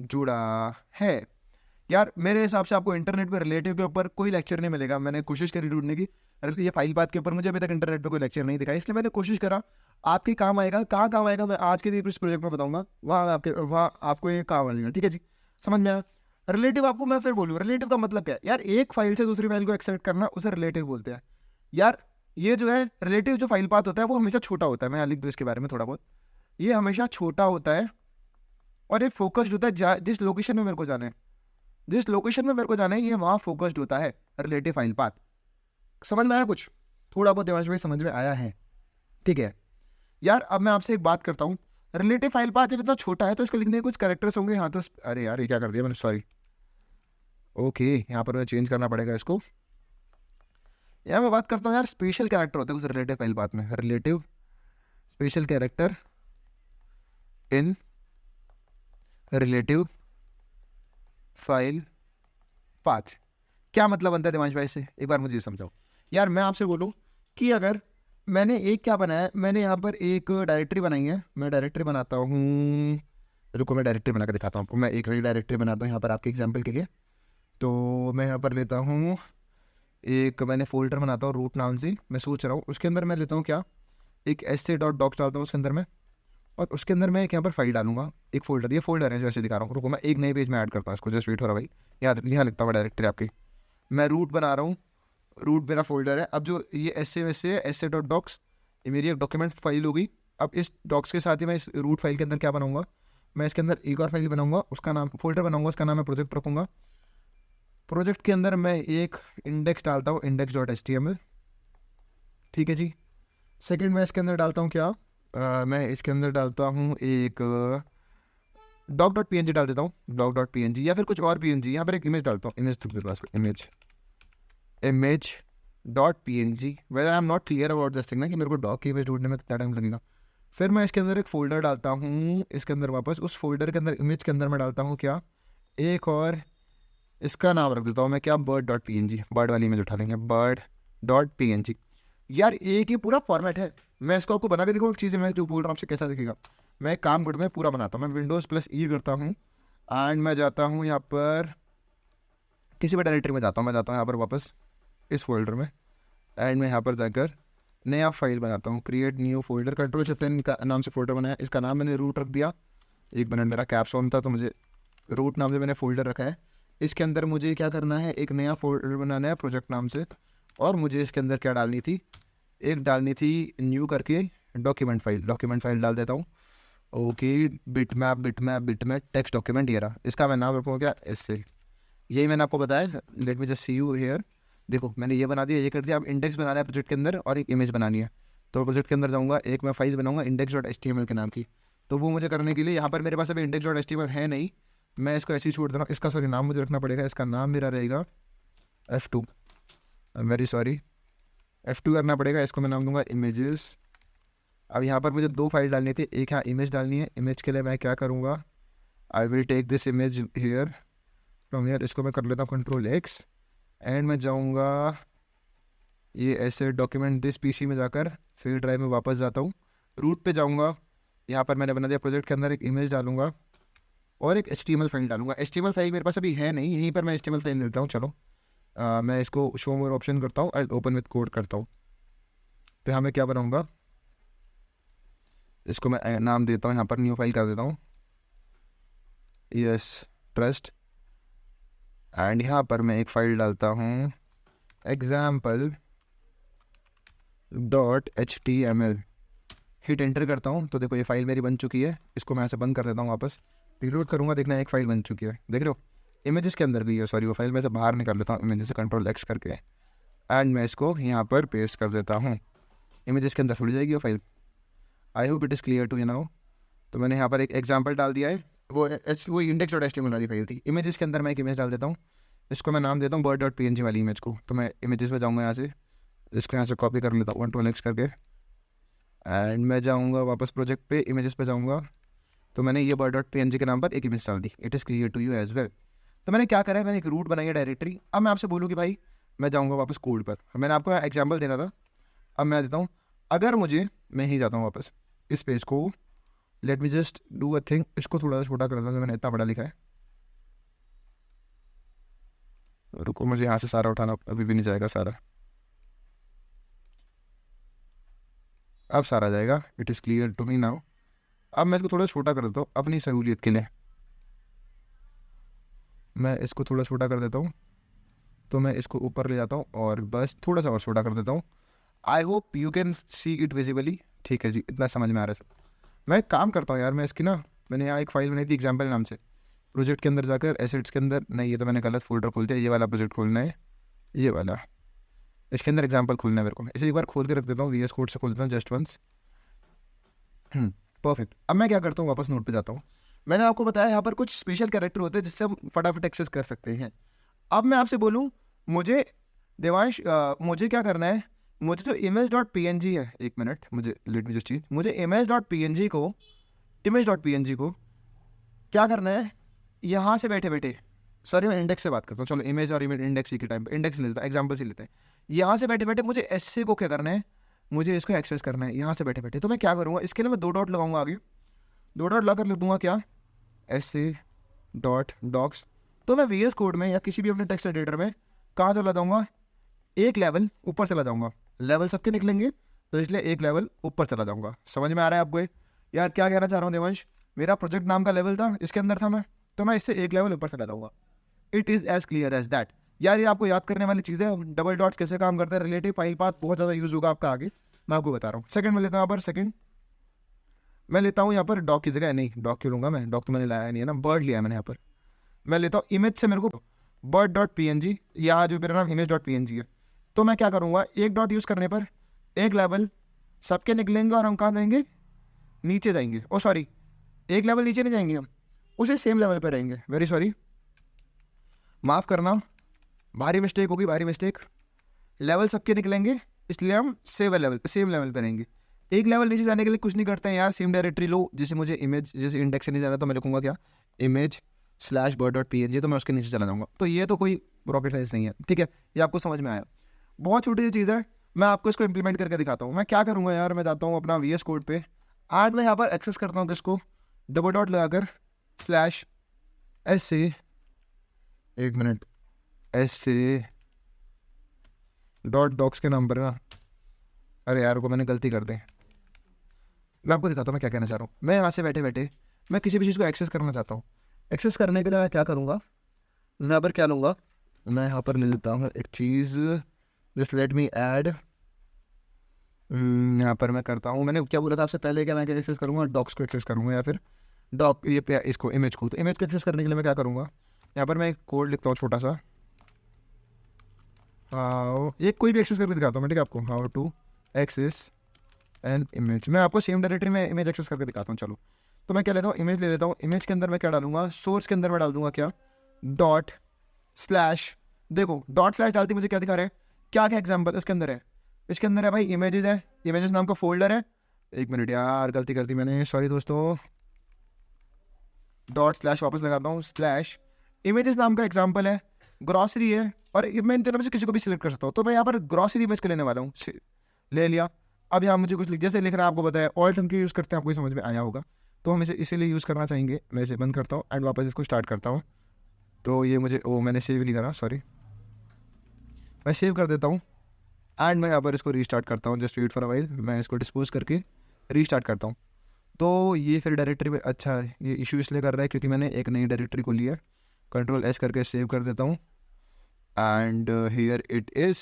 जुड़ा है। यार मेरे हिसाब से आपको इंटरनेट पे रिलेटिव के ऊपर कोई लेक्चर नहीं मिलेगा। मैंने कोशिश करी ढूंढने की, ये फाइल बात के ऊपर मुझे अभी तक इंटरनेट पे कोई लेक्चर नहीं दिखा, इसलिए मैंने कोशिश करा। आपके काम आएगा, कहाँ काम आएगा मैं आज के दिन इस प्रोजेक्ट में बताऊंगा, वहाँ आपको ये काम आएगा। ठीक है जी, समझ में आया? रिलेटिव आपको मैं फिर बोलूँ, रिलेटिव का मतलब क्या है यार? एक फाइल से दूसरी फाइल को एक्सेप्ट करना, उसे रिलेटिव बोलते हैं। यार ये जो है रिलेटिव जो फाइल पाथ होता है वो हमेशा छोटा होता है। मैं लिख दूँ इसके बारे में थोड़ा बहुत, ये हमेशा छोटा होता है और ये फोकस्ड होता है जिस लोकेशन में मेरे को जाना है, जिस लोकेशन में मेरे को जाना है ये वहाँ फोकस्ड होता है रिलेटिव फाइल पाथ। समझ में आया कुछ? थोड़ा बहुत देवांश भाई समझ में आया है? ठीक है यार, अब मैं आपसे एक बात करता हूँ। रिलेटिव फाइल पाथ जब इतना छोटा है तो इसको लिखने के कुछ कैरेक्टर्स होंगे। हाँ तो अरे यार ये क्या कर दिया मैंने, सॉरी। ओके, यहाँ पर मैं चेंज करना पड़ेगा इसको। यार मैं बात करता हूँ यार, स्पेशल कैरेक्टर होते हैं कुछ रिलेटिव फाइल पाथ में। Relative special character in relative file path. क्या मतलब बनता है दिमाग भाई से, एक बार मुझे समझाओ। यार मैं आपसे बोलूँ कि अगर मैंने एक क्या बनाया है, मैंने यहाँ पर एक डायरेक्टरी बनाई है। मैं डायरेक्टरी बनाता हूँ, रुको मैं डायरेक्टरी बना कर दिखाता हूँ आपको। मैं एक नई डायरेक्टरी बनाता हूँ यहाँ पर आपके एग्जाम्पल के लिए। तो मैं यहाँ पर लेता हूँ एक, मैंने फोल्डर बनाता हूँ रूट नाम से। मैं सोच रहा हूँ उसके अंदर मैं लेता हूँ क्या, एक essay.docs डालता हूँ उसके अंदर में, और उसके अंदर मैं एक यहाँ पर फाइल डालूंगा, एक फोल्डर। ये फोल्डर है जो ऐसे दिखा रहा हूँ। रुको मैं एक नए पेज में ऐड करता हूँ इसको, जस्ट वेट हो रहा भाई। यहाँ लिखता हूँ डायरेक्टरी आपकी, मैं रूट बना रहा हूँ, रूट मेरा फोल्डर है। अब जो ये essay.docs ये मेरी एक डॉक्यूमेंट फाइल होगी। अब इस डॉक्स के साथ ही मैं इस रूट फाइल के अंदर क्या बनाऊंगा, मैं इसके अंदर एक और फाइल बनाऊंगा, उसका नाम फोल्डर बनाऊंगा, उसका नाम मैं प्रोजेक्ट रखूँगा। प्रोजेक्ट के अंदर मैं एक इंडेक्स डालता हूँ, index.html। ठीक है जी। सेकेंड मैं इसके अंदर डालता हूँ क्या, मैं इसके अंदर डालता हूँ एक doc.png डाल देता हूँ, doc.png या फिर कुछ और png। यहाँ पर एक इमेज डालता हूँ, image dot png। Whether I am not clear about this thing ना, कि मेरे को डॉक की इमेज ढूंढने में कितना टाइम लगेगा। फिर मैं इसके अंदर एक फ़ोल्डर डालता हूँ, इसके अंदर वापस उस फोल्डर के अंदर इमेज के अंदर मैं डालता हूँ क्या, एक और इसका नाम रख देता हूँ मैं क्या, bird.png। बर्ड वाली इमेज उठा लेंगे, bird.png। यार एक ही पूरा फॉर्मेट है। मैं इसको आपको बना के दिखाऊँ एक चीज़, मैं जो बोल रहा हूँ आपसे कैसा दिखेगा। मैं एक काम करता हूँ, मैं पूरा बनाता हूँ, मैं Windows+E करता हूँ एंड मैं जाता हूँ यहाँ पर किसी भी डायरेक्टरी में जाता हूँ। मैं जाता हूँ यहाँ पर वापस इस फोल्डर में एंड मैं यहाँ पर जाकर नया फाइल बनाता हूँ, क्रिएट न्यू फोल्डर। Ctrl+F10 का नाम से फोल्डर बनाया, इसका नाम मैंने रूट रख दिया। एक मिनट, मेरा कैप्स ऑन था तो मुझे रूट नाम से मैंने फोल्डर रखा है। इसके अंदर मुझे क्या करना है, एक नया फोल्डर बनाना है प्रोजेक्ट नाम से, और मुझे इसके अंदर क्या डालनी थी, एक डालनी थी न्यू करके डॉक्यूमेंट फाइल डाल देता हूँ। ओके, बिटमैप टेक्स्ट डॉक्यूमेंट ये रहा, इसका मैं नाम रखूँगा क्या, इससे। यही मैंने आपको बताया, let me just see you here. देखो मैंने ये बना दिया, ये कर दिया। अब इंडेक्स बनाना है प्रोजेक्ट के अंदर और एक इमेज बनानी है। तो प्रोजेक्ट के अंदर जाऊँगा, एक मैं फाइल बनाऊँगा index.html के नाम की। तो वो मुझे करने के लिए यहाँ पर मेरे पास अभी index.html है नहीं, मैं इसको ऐसे ही छोड़ दे रहा हूँ। इसका सॉरी नाम मुझे रखना पड़ेगा, इसका नाम मेरा रहेगा F2। वेरी सॉरी, F2 करना पड़ेगा। इसको मैं नाम दूंगा इमेजेस। अब यहाँ पर मुझे 2 फाइल डालनी थी, एक यहाँ इमेज डालनी है। इमेज के लिए मैं क्या करूँगा, I will take this image here from here. इसको मैं कर लेता हूँ Ctrl+X एंड मैं जाऊँगा ये ऐसे डॉक्यूमेंट दिस पीसी में जाकर सी ड्राइव में वापस जाता हूँ, रूट पे जाऊँगा। यहाँ पर मैंने बना दिया प्रोजेक्ट के अंदर एक इमेज डालूंगा और एक HTML फाइल डालूंगा। HTML फाइल मेरे पास अभी है नहीं, यहीं पर मैं HTML फाइल लेता हूँ। चलो मैं इसको शो मोर ऑप्शन करता हूँ एंड ओपन विथ कोड करता हूँ। तो यहाँ मैं क्या बनाऊँगा, इसको मैं नाम देता हूँ, यहाँ पर न्यू फाइल कर देता हूँ, यस ट्रस्ट। एंड यहाँ पर मैं एक फाइल डालता हूँ example.html। हिट एंटर करता हूँ तो देखो ये फाइल मेरी बन चुकी है। इसको मैं ऐसे बंद कर देता हूँ वापस, रिलोड करूँगा, देखना एक फाइल बन चुकी है, देख रहे हो इमेजेस के अंदर गई है, सॉरी वो फाइल मैं से बाहर निकाल लेता हूँ इमेजेस से कंट्रोल एक्स करके, एंड मैं इसको यहाँ पर पेस्ट कर देता हूँ। इमेजेस के अंदर थोड़ी जाएगी वो file. I hope it is clear to you now. तो मैंने यहाँ पर एक एग्जाम्पल डाल दिया है, वो इंडेक्स डॉट एचटीएमएल वाली फाइल थी। इमेजेस के अंदर मैं एक इमेज डाल देता हूँ, इसको मैं नाम देता हूँ बर्ड डॉट पीएनजी वाली इमेज को। तो मैं इमेजेस में जाऊँगा, यहाँ से इसको यहाँ से कॉपी कर लेता हूँ कंट्रोल एक्स करके, एंड मैं जाऊँगा वापस प्रोजेक्ट पे, इमेजेस पे जाऊँगा। तो मैंने ये बर्ड डॉट पीएनजी के नाम पर एक इमेज डाल दी। It is clear to you as well. तो मैंने क्या करा है, मैंने एक रूट बनाई है डायरेक्टरी। अब मैं आपसे बोलूँ कि भाई मैं जाऊँगा वापस कोड पर, मैंने आपको एग्जाम्पल देना था, अब मैं देता हूँ। अगर मुझे, मैं ही जाता हूँ वापस इस पेज को, late me just do a thing, इसको थोड़ा सा छोटा कर देता हूँ, मैंने इतना बड़ा लिखा है। रुको, मुझे यहाँ से सारा उठाना, अभी भी नहीं जाएगा सारा, अब सारा जाएगा। It is clear to me now. अब मैं इसको थोड़ा छोटा कर देता हूँ अपनी सहूलियत के लिए, मैं इसको थोड़ा छोटा कर देता हूँ। तो मैं इसको ऊपर ले जाता हूँ और बस थोड़ा सा और छोटा कर देता हूँ। I hope you can see it visibly. ठीक है जी, इतना समझ में आ रहा है सब। मैं एक काम करता हूँ यार, मैं इसकी ना, मैंने यहाँ एक फाइल बनाई थी एग्जाम्पल नाम से, प्रोजेक्ट के अंदर जाकर एसेट्स के अंदर, नहीं ये तो मैंने गलत फोल्डर खोल दिया, ये वाला प्रोजेक्ट खोलना है, ये वाला, इसके अंदर एग्जाम्पल खोलना है मेरे को। इसे एक बार खोल के रख देता हूँ, VS कोड से खोल देता हूँ जस्ट वंस। परफेक्ट। अब मैं क्या करता हूँ, वापस नोट पे जाता हूँ। मैंने आपको बताया यहाँ पर कुछ स्पेशल कैरेक्टर होते हैं जिससे हम फटाफट एक्सेस कर सकते हैं। अब मैं आपसे बोलूँ, मुझे देवांश, मुझे क्या करना है, मुझे तो image dot P N G है, एक मिनट, मुझे लेट मी जस्ट चीज, मुझे image dot P N G को क्या करना है, यहाँ से बैठे बैठे, सॉरी मैं इंडेक्स से बात करता हूँ, चलो इमेज और इमेज इंडेक्स ही के टाइम पे इंडेक्स ले लेता हूँ, एग्जाम्पल से लेते हैं। यहाँ से बैठे बैठे मुझे एस को क्या करना है, मुझे इसको एक्सेस करना है यहाँ से बैठे बैठे। तो मैं क्या करूँगा, इसके लिए मैं 2 डॉट लगाऊंगा आगे, 2 डॉट लगाकर लिख दूंगा क्या, एस डॉट डॉक्स। तो मैं VS कोड में या किसी भी अपने टेक्स्ट एडिटर में कहाँ चला जाऊँगा, एक लेवल ऊपर चला जाऊँगा। लेवल सबके निकलेंगे तो इसलिए एक लेवल ऊपर चला जाऊँगा। समझ में आ रहा है आपको यार क्या कहना चाह रहा हूँ देवांश? मेरा प्रोजेक्ट नाम का लेवल था, इसके अंदर था मैं, तो मैं इससे एक लेवल ऊपर चला जाऊँगा। It is as clear as that. यार ये आपको याद करने वाली चीज़ है, डबल डॉट्स कैसे काम करते हैं, रिलेटिव फाइल पाथ बहुत ज़्यादा यूज़ होगा आपका आगे, मैं आपको बता रहा हूँ। सेकंड में लेता हूँ यहाँ पर, सेकंड मैं लेता हूँ यहाँ पर डॉक की जगह, नहीं डॉक क्यों लूँगा मैं, डॉक तो मैंने लाया नहीं है ना, बर्ड लिया है मैंने यहाँ पर। मैं लेता हूँ इमेज से, मेरे को bird dot P N G, यहाँ जो मेरा नाम image dot P N G है। तो मैं क्या करूँगा, एक डॉट यूज़ करने पर एक लेवल सबके निकलेंगे और हम कहाँ जाएंगे, नीचे जाएंगे। ओ सॉरी, एक लेवल नीचे नहीं जाएंगे हम, उसे सेम लेवल पर रहेंगे। वेरी सॉरी, माफ़ करना, भारी मिस्टेक होगी, भारी मिस्टेक। लेवल सबके निकलेंगे इसलिए हम सेम लेवल पर रहेंगे। एक लेवल नीचे जाने के लिए कुछ नहीं करते हैं यार, सेम डायरेक्टरी लो। जैसे मुझे इमेज, जैसे इंडेक्स से नहीं जाना तो मैं लिखूंगा क्या, image slash bird dot P N G, तो मैं उसके नीचे चला जाऊँगा। तो ये तो कोई रॉकेट साइंस नहीं है, ठीक है, ये आपको समझ में आया। बहुत छोटी सी चीज़ है, मैं आपको इसको इंप्लीमेंट करके दिखाता हूँ। मैं क्या करूँगा यार, मैं जाता हूँ अपना VS कोड पे, आज मैं यहाँ पर एक्सेस करता हूँ किसको, डबल डॉट लगाकर स्लैश एस से, एक मिनट, एस से डॉट डॉक्स के नाम पर ना, अरे यार को मैंने गलती कर दी। मैं आपको दिखाता हूँ मैं क्या कहना चाह रहा हूँ। मैं यहाँ से बैठे बैठे मैं किसी भी चीज़ को एक्सेस करना चाहता हूँ। एक्सेस करने के लिए मैं क्या करूँगा, मैं यहाँ पर क्या लूँगा, मैं यहाँ पर ले लेता हूँ एक चीज़, जस्ट लेट मी ऐड। यहाँ पर मैं करता हूँ, मैंने क्या बोला था आपसे पहले, क्या मैं क्या एक्सेस करूँगा, डॉक्स को एक्सेस करूँगा या फिर डॉक ये पे इसको इमेज को। तो इमेज को एक्सेस करने के लिए मैं क्या करूँगा, यहाँ पर मैं एक कोड लिखता हूँ छोटा सा, एक कोई भी एक्सेस करके दिखाता हूँ मैं, ठीक है आपको, how to access an image. मैं आपको सेम डायरेक्टरी में इमेज एक्सेस करके दिखाता हूँ। चलो, तो मैं क्या लेता हूँ, इमेज ले लेता हूँ। इमेज के अंदर मैं क्या डालूंगा, सोर्स के अंदर मैं डाल दूंगा क्या, डॉट स्लैश, देखो डॉट स्लैश डालती मुझे क्या दिखा रहा है, क्या क्या एग्जाम्पल इसके अंदर है, इसके अंदर है भाई इमेजेस है, इमेजेस नाम का फोल्डर है। एक मिनट यार, गलती कर दी मैंने, सॉरी दोस्तों। डॉट स्लैश वापस लगाता हूँ, स्लैश इमेजेस नाम का एग्जाम्पल है, ग्रॉसरी है, और मैं इन तीनों में से किसी को भी सिलेक्ट कर सकता हूँ। तो मैं यहाँ पर ग्रॉसरी इमेज को लेने वाला हूँ, ले लिया। अब यहाँ मुझे कुछ जैसे लिखना है आपको बताया, ऑल्ट हम क्यों यूज़ करते हैं आपको समझ में आया होगा, तो हम इसे इसीलिए यूज़ करना चाहेंगे। मैं इसे बंद करता हूँ एंड वापस इसको स्टार्ट करता हूँ। तो ये मुझे, ओ मैंने सेव नहीं करा, सॉरी, मैं सेव कर देता हूँ एंड मैं यहाँ पर इसको रीस्टार्ट करता हूँ। Just wait for a while, मैं इसको डिस्पोज करके रीस्टार्ट करता हूँ। तो ये फिर डायरेक्टरी में, अच्छा ये इशू इसलिए कर रहा है क्योंकि मैंने एक नई डायरेक्टरी को लिया। कंट्रोल एस करके सेव कर देता हूँ and here it is,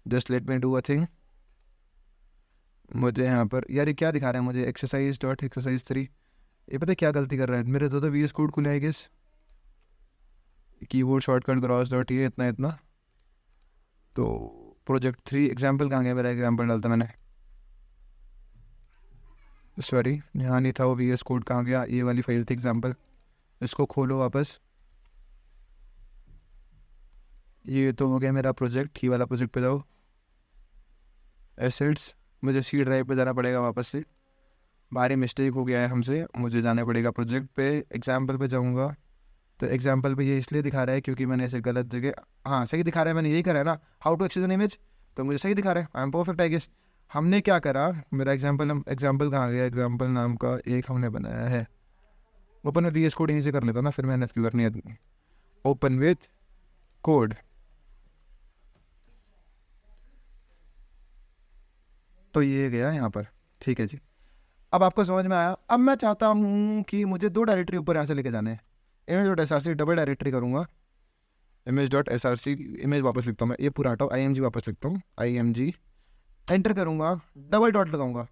just let me do a thing. मुझे यहाँ पर यार ये क्या दिखा रहा है मुझे, एक्सरसाइज डॉट एक्सरसाइज 3, ये पता है क्या गलती कर रहा है मेरे तो वी एस कोड खुले, I guess keyboard shortcut cross dot ये इतना इतना। तो प्रोजेक्ट 3 एग्जाम्पल कहाँ गया, मेरा एग्जाम्पल डालता मैंने, सॉरी यहाँ नहीं था वो, वी एस कोड कहाँ गया, ये वाली फाइल थी एग्जाम्पल। इसको खोलो वापस, ये तो हो गया मेरा प्रोजेक्ट, ही वाला प्रोजेक्ट पे जाओ, एसेट्स, मुझे सी ड्राइव पे जाना पड़ेगा वापस से, भारी मिस्टेक हो गया है हमसे, मुझे जाना पड़ेगा प्रोजेक्ट पे, एग्जाम्पल पे जाऊँगा। तो एग्जाम्पल पे ये इसलिए दिखा रहा है क्योंकि मैंने ऐसे गलत जगह, हाँ सही दिखा रहा है, मैंने यही करा है ना, how to access an image, तो मुझे सही दिखा रहा है, I am perfect I guess. हमने क्या करा, मेरा एग्जाम्पल कहाँ गया, एग्जाम्पल नाम का एक हमने बनाया है, ओपन विद वीएस कोड यहीं से कर लेता ना, फिर मेहनत क्यों करनी है, ओपन विथ कोड। तो ये गया यहाँ पर, ठीक है जी। अब आपको समझ में आया। अब मैं चाहता हूँ कि मुझे 2 डायरेक्टरी ऊपर यहाँ से लेके जाने हैं, image dot S R C double directory करूँगा, image dot S R C, image वापस लिखता हूँ मैं, ये पूरा हटाओ, आई एम जी वापस लिखता हूँ, आई एम जी एंटर करूँगा, डबल डॉट लगाऊंगा,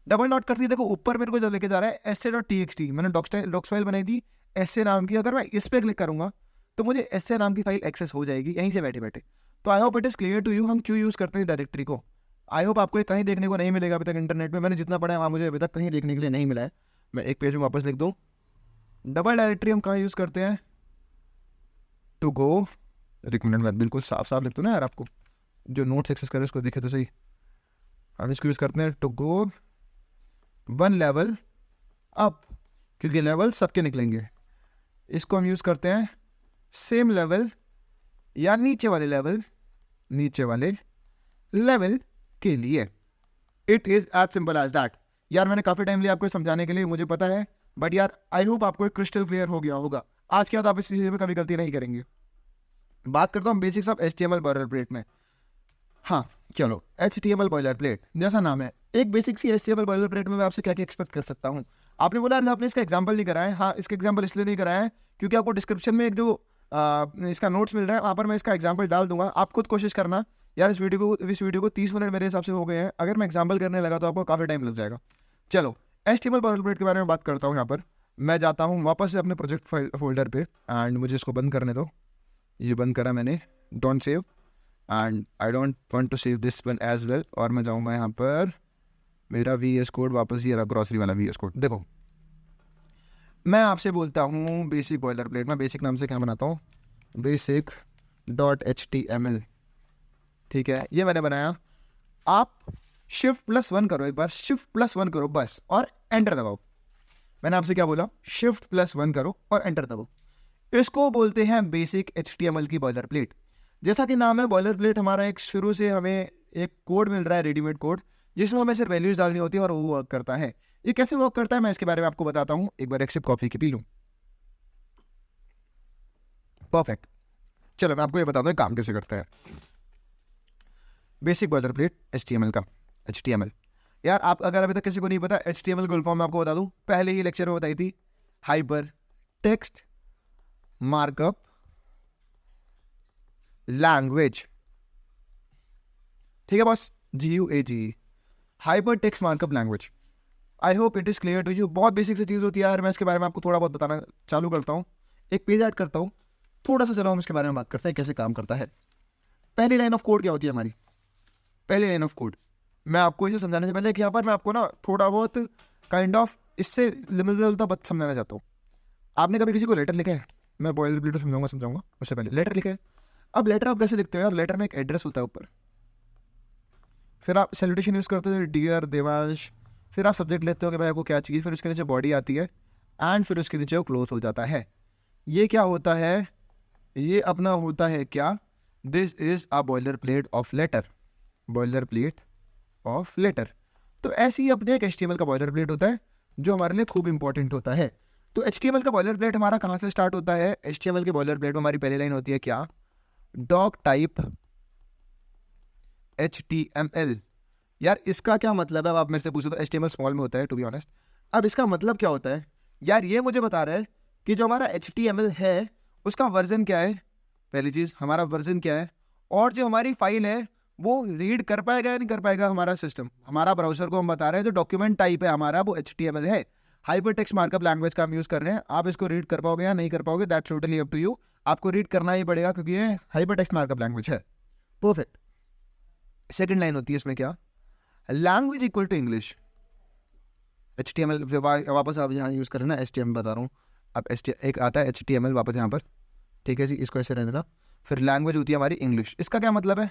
डबल डॉट करती देखो ऊपर मेरे को जो लेके जा रहा है S A dot T x T, मैंने डॉक्स फाइल बनाई थी एस ए नाम की, अगर मैं इस पर क्लिक करूँगा तो मुझे एस ए नाम की फाइल एक्सेस हो जाएगी यहीं से बैठे बैठे। तो I hope it is clear to you हम क्यों यूज़ करते हैं डायरेक्टरी को। आई होप आपको ये कहीं देखने को नहीं मिलेगा अभी तक इंटरनेट में, मैंने जितना पढ़ा है वहाँ मुझे अभी तक कहीं देखने के लिए नहीं मिला है। मैं एक पेज में वापस लिख दूँ, डबल डायरेक्टरी हम कहाँ यूज़ करते हैं, टू गो, एक मिनट में बिल्कुल साफ साफ लिख दो ना यार, आपको जो नोट्स एक्सेस करे उसको दिखे तो सही। हम इसको यूज़ करते हैं टू गो 1 लेवल अप, क्योंकि लेवल सबके निकलेंगे। इसको हम यूज़ करते हैं सेम लेवल या नीचे वाले लेवल के लिए। It is as simple as that. यार मैंने काफ़ी टाइम लिया आपको समझाने के लिए, मुझे पता है, बट यार आई होप आपको एक क्रिस्टल क्लियर हो गया होगा। आज के बाद आप इस चीज़ में कभी गलती नहीं करेंगे। बात करता हूँ basics of HTML boiler plate में। हाँ चलो, HTML बॉयलर प्लेट जैसा नाम है, एक बेसिक सी HTML बॉयलर प्लेट में मैं आपसे क्या क्या एक्सपेक्ट कर सकता हूँ। आपने बोला आपने इसका एग्जांपल नहीं कराया है, हाँ इसका एग्जांपल इसलिए नहीं कराया है क्योंकि आपको डिस्क्रिप्शन में एक जो इसका नोट्स मिल रहा है वहाँ पर मैं इसका एग्जांपल डाल दूंगा, आप खुद कोशिश करना। यार इस वीडियो को 30 मिनट मेरे हिसाब से हो गए हैं, अगर मैं एग्जाम्पल करने लगा तो आपको काफ़ी टाइम लग जाएगा। चलो HTML बॉयलर प्लेट के बारे में बात करता हूँ। यहाँ पर मैं जाता हूँ वापस से अपने प्रोजेक्ट फोल्डर पे एंड मुझे इसको बंद करने दो, ये बंद करा मैंने, don't save and I don't want to save this one as well. और मैं जाऊँगा यहाँ पर, मेरा VS कोड वापस, ये रहा ग्रॉसरी वाला VS कोड। देखो मैं आपसे बोलता हूँ बेसिक बॉयलर प्लेट में बेसिक नाम से क्या बनाता हूँ, बेसिक डॉट HTML, ठीक है ये मैंने बनाया। आप Shift+1 करो, एक बार Shift+1 करो बस, और एंटर दबाओ। मैंने आपसे क्या बोला, Shift+1 करो और एंटर दबाओ। इसको बोलते हैं बेसिक HTML की बॉयलर प्लेट। जैसा कि नाम है बॉयलर प्लेट, हमारा एक शुरू से हमें एक कोड मिल रहा है, रेडीमेड कोड, जिसमें हमें सिर्फ वैल्यूज डालनी होती है और वो वर्क करता है। ये कैसे वर्क करता है मैं इसके बारे में आपको बताता हूँ, एक बार एक सिप कॉफी की पी लूँ। परफेक्ट, चलो मैं आपको ये बताता हूँ काम कैसे करता है बेसिक बॉयलर प्लेट HTML का। HTML यार आप अगर अभी तक किसी को नहीं पता, HTML फुल फॉर्म मैं आपको बता दूं, पहले ही लेक्चर में बताई थी, हाइपर टेक्स्ट मार्कअप लैंग्वेज, ठीक है boss, GUAG, hyper text markup language. I hope it is clear to you. बहुत बेसिक सी चीज़ होती है यार, मैं इसके बारे में आपको थोड़ा बहुत बताना चालू करता हूँ, एक पेज ऐड करता हूँ, थोड़ा सा चलो हम इसके बारे में बात करते हैं कैसे काम करता है। पहली लाइन ऑफ कोड क्या होती है हमारी, पहली लाइन ऑफ कोड मैं आपको इसे समझाने से पहले कि यहाँ पर मैं आपको ना थोड़ा बहुत काइंड ऑफ इससे मिलता बात समझाना चाहता हूँ। आपने कभी किसी को लेटर लिखा है, मैं बॉयलर प्लेट समझाऊंगा उससे पहले लेटर लिखा है। अब लेटर आप कैसे लिखते हो यार, लेटर में एक एड्रेस होता है ऊपर, फिर आप सैल्यूटेशन यूज़ करते हो डियर देवांश, फिर आप सब्जेक्ट लेते हो कि भाई आपको क्या चाहिए, फिर उसके नीचे बॉडी आती है एंड फिर उसके नीचे वो क्लोज हो जाता है। ये क्या होता है, ये अपना होता है क्या, this is a boiler plate of letter, boiler plate of letter. तो ऐसे ही अपने एक HTML का बॉयलर प्लेट होता है जो हमारे लिए खूब इंपॉर्टेंट होता है। तो HTML का बॉयलर प्लेट हमारा कहाँ से स्टार्ट होता है, HTML के बॉयलर प्लेट में हमारी पहली लाइन होती है क्या, डॉक टाइप HTML। यार इसका क्या मतलब है, अब आप मेरे से पूछो तो HTML स्मॉल में होता है टू बी ऑनेस्ट। अब इसका मतलब क्या होता है यार, ये मुझे बता रहा है कि जो हमारा HTML है उसका वर्जन क्या है, पहली चीज़ हमारा वर्जन क्या है, और जो हमारी फाइल है वो रीड कर पाएगा या नहीं कर पाएगा हमारा सिस्टम। हमारा ब्राउज़र को हम बता रहे हैं जो डॉक्यूमेंट टाइप है हमारा वो HTML है। हाइपर टेक्स्ट मार्कअप लैंग्वेज का हम यूज़ कर रहे हैं। आप इसको रीड कर पाओगे या नहीं कर पाओगे, that's totally up to you. आपको रीड करना ही पड़ेगा क्योंकि ये हाइपर टेक्स्ट मार्कअप लैंग्वेज है। परफेक्ट। सेकंड लाइन होती है इसमें क्या, language equal to English. HTML वापस आप यहाँ यूज़ करें ना, HTML बता रहा हूँ। अब एक आता है HTML वापस यहाँ पर, ठीक है जी, इसको ऐसे रहने देना। फिर लैंग्वेज होती है हमारी इंग्लिश। इसका क्या मतलब है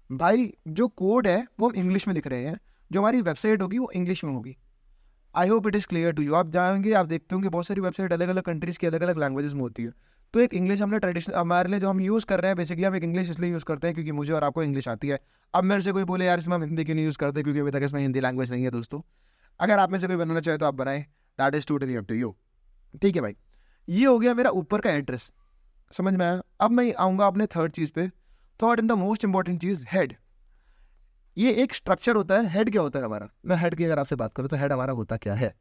भाई, जो कोड है वो हम इंग्लिश में लिख रहे हैं, जो हमारी वेबसाइट होगी वो इंग्लिश में होगी। I hope it is clear to you. आप जाएंगे, आप देखते होंगे बहुत सारी वेबसाइट अलग अलग कंट्रीज़ की अलग अलग लैंग्वेजेस में होती है। तो एक इंग्लिश हमने ट्रेडिशनल हमारे लिए जो हम यूज़ कर रहे हैं, बेसिकली हम एक इंग्लिश इसलिए यूज़ करते हैं क्योंकि मुझे और आपको इंग्लिश आती है। अब मेरे से कोई बोले यार इसमें हम हिंदी क्यों नहीं यूज़ करते, क्योंकि अभी तक इसमें हिंदी लैंग्वेज नहीं है दोस्तों। अगर आप में से कोई बनाना चाहे तो आप बनाएं, that is totally up to you. ठीक है भाई, ये हो गया मेरा ऊपर का एड्रेस, समझ में आया। अब मैं आऊँगा अपने थर्ड चीज़ पे, third and the most important cheese, head. ये एक स्ट्रक्चर होता है। हेड क्या होता है हमारा, मैं हेड की अगर आपसे बात करूँ तो हेड हमारा होता क्या है।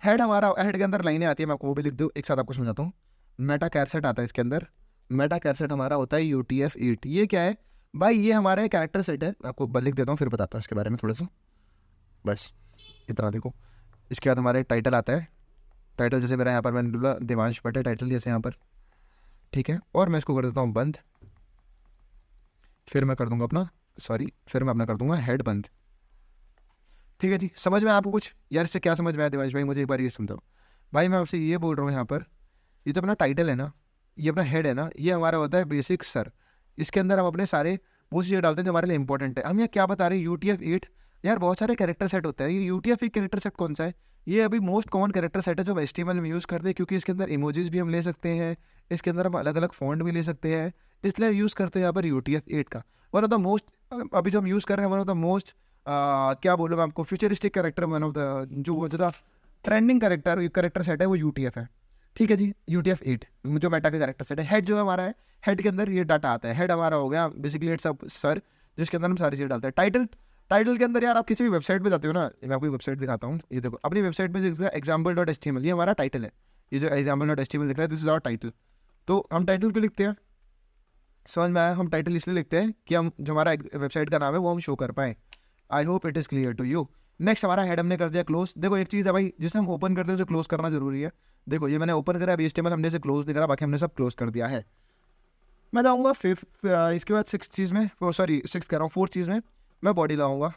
हेड हमारा, हेड के अंदर लाइनें आती है, मैं आपको वो भी लिख दूँ, एक साथ आपको समझाता हूँ। मेटा कैरसेट आता है इसके अंदर। मेटा कैरसेट हमारा होता है UTF-8। ये क्या है भाई, ये हमारा एक कैरेक्टर सेट है। मैं आपको लिख देता हूँ फिर बताता हूँ इसके बारे में थोड़ा सा, बस इतना देखो। इसके बाद हमारे टाइटल आता है। टाइटल जैसे मेरा यहाँ पर मैंने बोला देवांश भट्ट है टाइटल, जैसे यहाँ पर, ठीक है। और मैं इसको कर देता हूँ बंद। फिर मैं कर दूंगा अपना, फिर मैं अपना कर दूंगा हेड बंद। ठीक है जी, समझ में आपको कुछ यार, इससे क्या समझ में आया देवांश भाई, मुझे एक बार ये समझाओ। भाई मैं आपसे ये बोल रहा हूँ यहाँ पर, ये तो अपना टाइटल है ना, ये अपना हेड है ना, ये हमारा होता है बेसिक सर। इसके अंदर हम अपने सारे वो चीज़ें डालते हैं जो हमारे लिए इंपॉर्टेंट है। हम यहाँ क्या बता रहे हैं, UTF-8। यार बहुत सारे कैरेक्टर सेट होते हैं, ये UTF-8 कैरेक्टर सेट कौन सा है, ये अभी मोस्ट कॉमन कैरेक्टर सेट है जो हम HTML में यूज़ करते हैं, क्योंकि इसके अंदर इमोजीज भी हम ले सकते हैं, इसके अंदर हम अलग अलग फॉन्ट भी ले सकते हैं, इसलिए यूज़ करते हैं यहाँ पर UTF-8 का। वन ऑफ द मोस्ट, अभी जो हम यूज़ कर रहे हैं, वन ऑफ द मोस्ट क्या बोलूँ मैं आपको, futuristic character, one of the जो ज़्यादा ट्रेंडिंग कैरेक्टर सेट है वो UTF है। ठीक है जी, UTF-8 जो मेटा का कैरेक्टर सेट है। हेड जो हमारा है, हेड के अंदर ये डाटा आता है। हेड हमारा हो गया बेसिकली इट्स अ सर, जिसके अंदर हम सारी चीज़ें डालते हैं। टाइटल के अंदर यार आप किसी भी वेबसाइट पे जाते हो ना, मैं आपको वेबसाइट दिखाता हूँ, ये देखो अपनी वेबसाइट पे देखो example.html, ये हमारा टाइटल है। ये जो example.html दिख रहा है, दिस इज आवर टाइटल। तो हम टाइटल क्यों लिखते हैं, समझ में आया, हम टाइटल इसलिए लिखते हैं कि हम जो हमारा वेबसाइट का नाम है वो हम शो कर पाएँ। I hope it is clear to you. Next हमारा हेड हमने कर दिया क्लोज। देखो एक चीज़ है भाई, जिसे हम ओपन करते हैं उसे क्लोज करना जरूरी है। देखो ये मैंने ओपन करा, अभी HTML हमने से क्लोज नहीं करा, बाकी हमने सब क्लोज कर दिया है। मैं जाऊँगा फिफ्थ, इसके बाद सिक्स चीज़ में, सॉरी सिक्स कह रहा हूँ, फोर्थ चीज़ में मैं बॉडी लाऊंगा।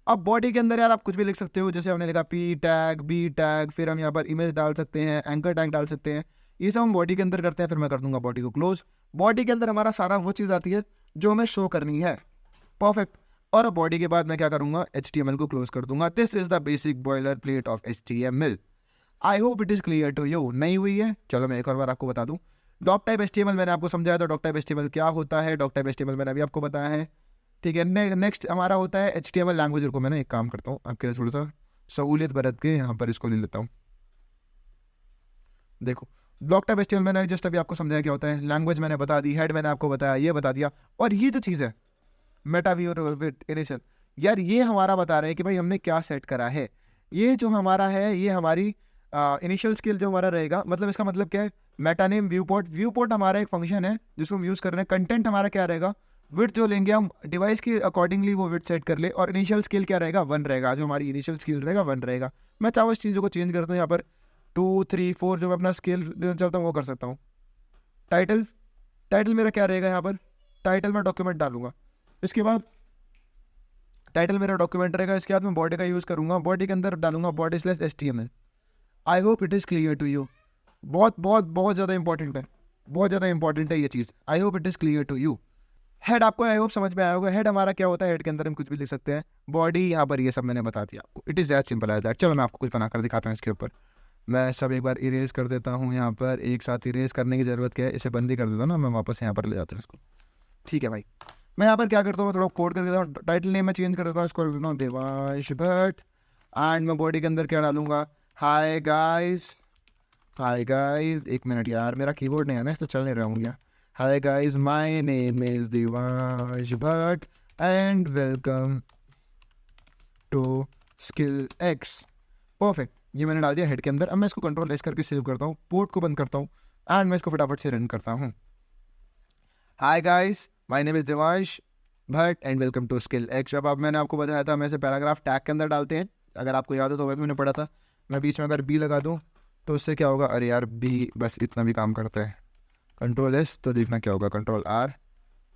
अब बॉडी के अंदर यार आप कुछ भी लिख सकते हो, जैसे हमने लिखा P टैग, B टैग, फिर हम यहाँ पर इमेज डाल सकते हैं, एंकर टैग डाल सकते हैं, ये सब हम बॉडी के अंदर करते हैं। फिर मैं कर दूंगा बॉडी को क्लोज। बॉडी के अंदर हमारा सारा वो चीज़ आती है जो हमें शो करनी है, परफेक्ट। और बॉडी के बाद मैं क्या करूँगा, HTML को क्लोज कर दूंगा। This is the basic boiler plate of HTML। I hope it is clear to you. नहीं हुई है, चलो मैं एक और बार आपको बता दूँ। डॉक टाइप HTML मैंने आपको समझाया था, डॉक टाइप HTML क्या होता है, डॉक टाइप HTML मैंने अभी आपको बताया है। ठीक है, नेक्स्ट हमारा होता है HTML लैंग्वेज को। मैंने एक काम करता हूँ आपके लिए, थोड़ा सा सहूलियत बरत के यहाँ पर इसको ले लेता हूँ। देखो ब्लॉक टाइप HTML मैंने जस्ट अभी आपको समझाया क्या होता है, लैंग्वेज मैंने बता दी, हेड मैंने आपको बताया, ये बता दिया। और ये जो चीज़ है मेटा व्यू और इनिशियल, यार ये हमारा बता रहे हैं कि भाई हमने क्या सेट करा है। ये जो हमारा है, ये हमारी इनिशियल स्किल जो हमारा रहेगा, मतलब इसका मतलब क्या है, मेटा नेम व्यू पोर्ट हमारा एक फंक्शन है जिसको हम यूज़ कर रहे हैं। कंटेंट हमारा क्या रहेगा, विड्थ जो लेंगे हम डिवाइस के अकॉर्डिंगली वो विड्थ सेट कर ले। और इनिशियल स्किल क्या रहेगा, 1 रहेगा, जो हमारी इनिशियल स्किल रहेगा 1 रहेगा। मैं चाहूँ इस चीज़ों को चेंज करता हूँ, यहाँ पर 2 3 4 जो मैं अपना स्केल चलता हूँ वो कर सकता हूँ। टाइटल मेरा क्या रहेगा, यहाँ पर टाइटल में डॉक्यूमेंट डालूंगा। इसके बाद टाइटल मेरा डॉक्यूमेंट रहेगा। इसके बाद मैं बॉडी का यूज़ करूँगा, बॉडी के अंदर डालूंगा body/HTML। I hope it is clear to you. बहुत ज़्यादा इंपॉर्टेंट है, बहुत ज़्यादा इंपॉर्टेंट है ये चीज़। I hope it is clear to you. Head आपको आई होप समझ में आया होगा। हेड हमारा क्या होता है, हेड के अंदर हम कुछ भी लिख सकते हैं। बॉडी यहाँ पर ये सब मैंने बता दिया आपको। It is that simple as that. चलो मैं आपको कुछ बनाकर दिखाता हूँ इसके ऊपर। मैं सब एक बार इरेज कर देता हूँ यहाँ पर। एक साथ इरेज करने की ज़रूरत क्या है, इसे बंद ही कर देता हूँ ना, मैं वापस यहाँ पर ले जाता हूँ इसको। ठीक है भाई, मैं यहाँ पर क्या करता हूँ, मैं थोड़ा कोड कर देता हूँ। टाइटल नेम मैं चेंज कर देता हूँ, इसको कर देता हूँ देवांश भट्ट। एंड मैं बॉडी के अंदर क्या डालूंगा, हाय गाइस। एक मिनट यार, मेरा कीबोर्ड नहीं है ना, इसलिए चल नहीं रहा हूँ क्या। Hi guys, my name is Devansh Bhatt and welcome to skill X. Perfect, ये मैंने डाल दिया हेड के अंदर। अब मैं इसको Ctrl+S करके सेव करता हूँ, पोर्ट को बंद करता हूँ एंड मैं इसको फटाफट से रन करता हूँ। Hi guys, my name is Devansh Bhatt and welcome to skill X. अब मैंने आपको बताया था, मैं इसे पैराग्राफ टैग के अंदर डालते हैं, अगर आपको याद हो तो वह भी मैंने पढ़ा था। मैं बीच में अगर बी लगा दूँ तो उससे क्या होगा, अरे यार बी बस इतना भी काम करता है। कंट्रोल एस तो देखना क्या होगा, कंट्रोल आर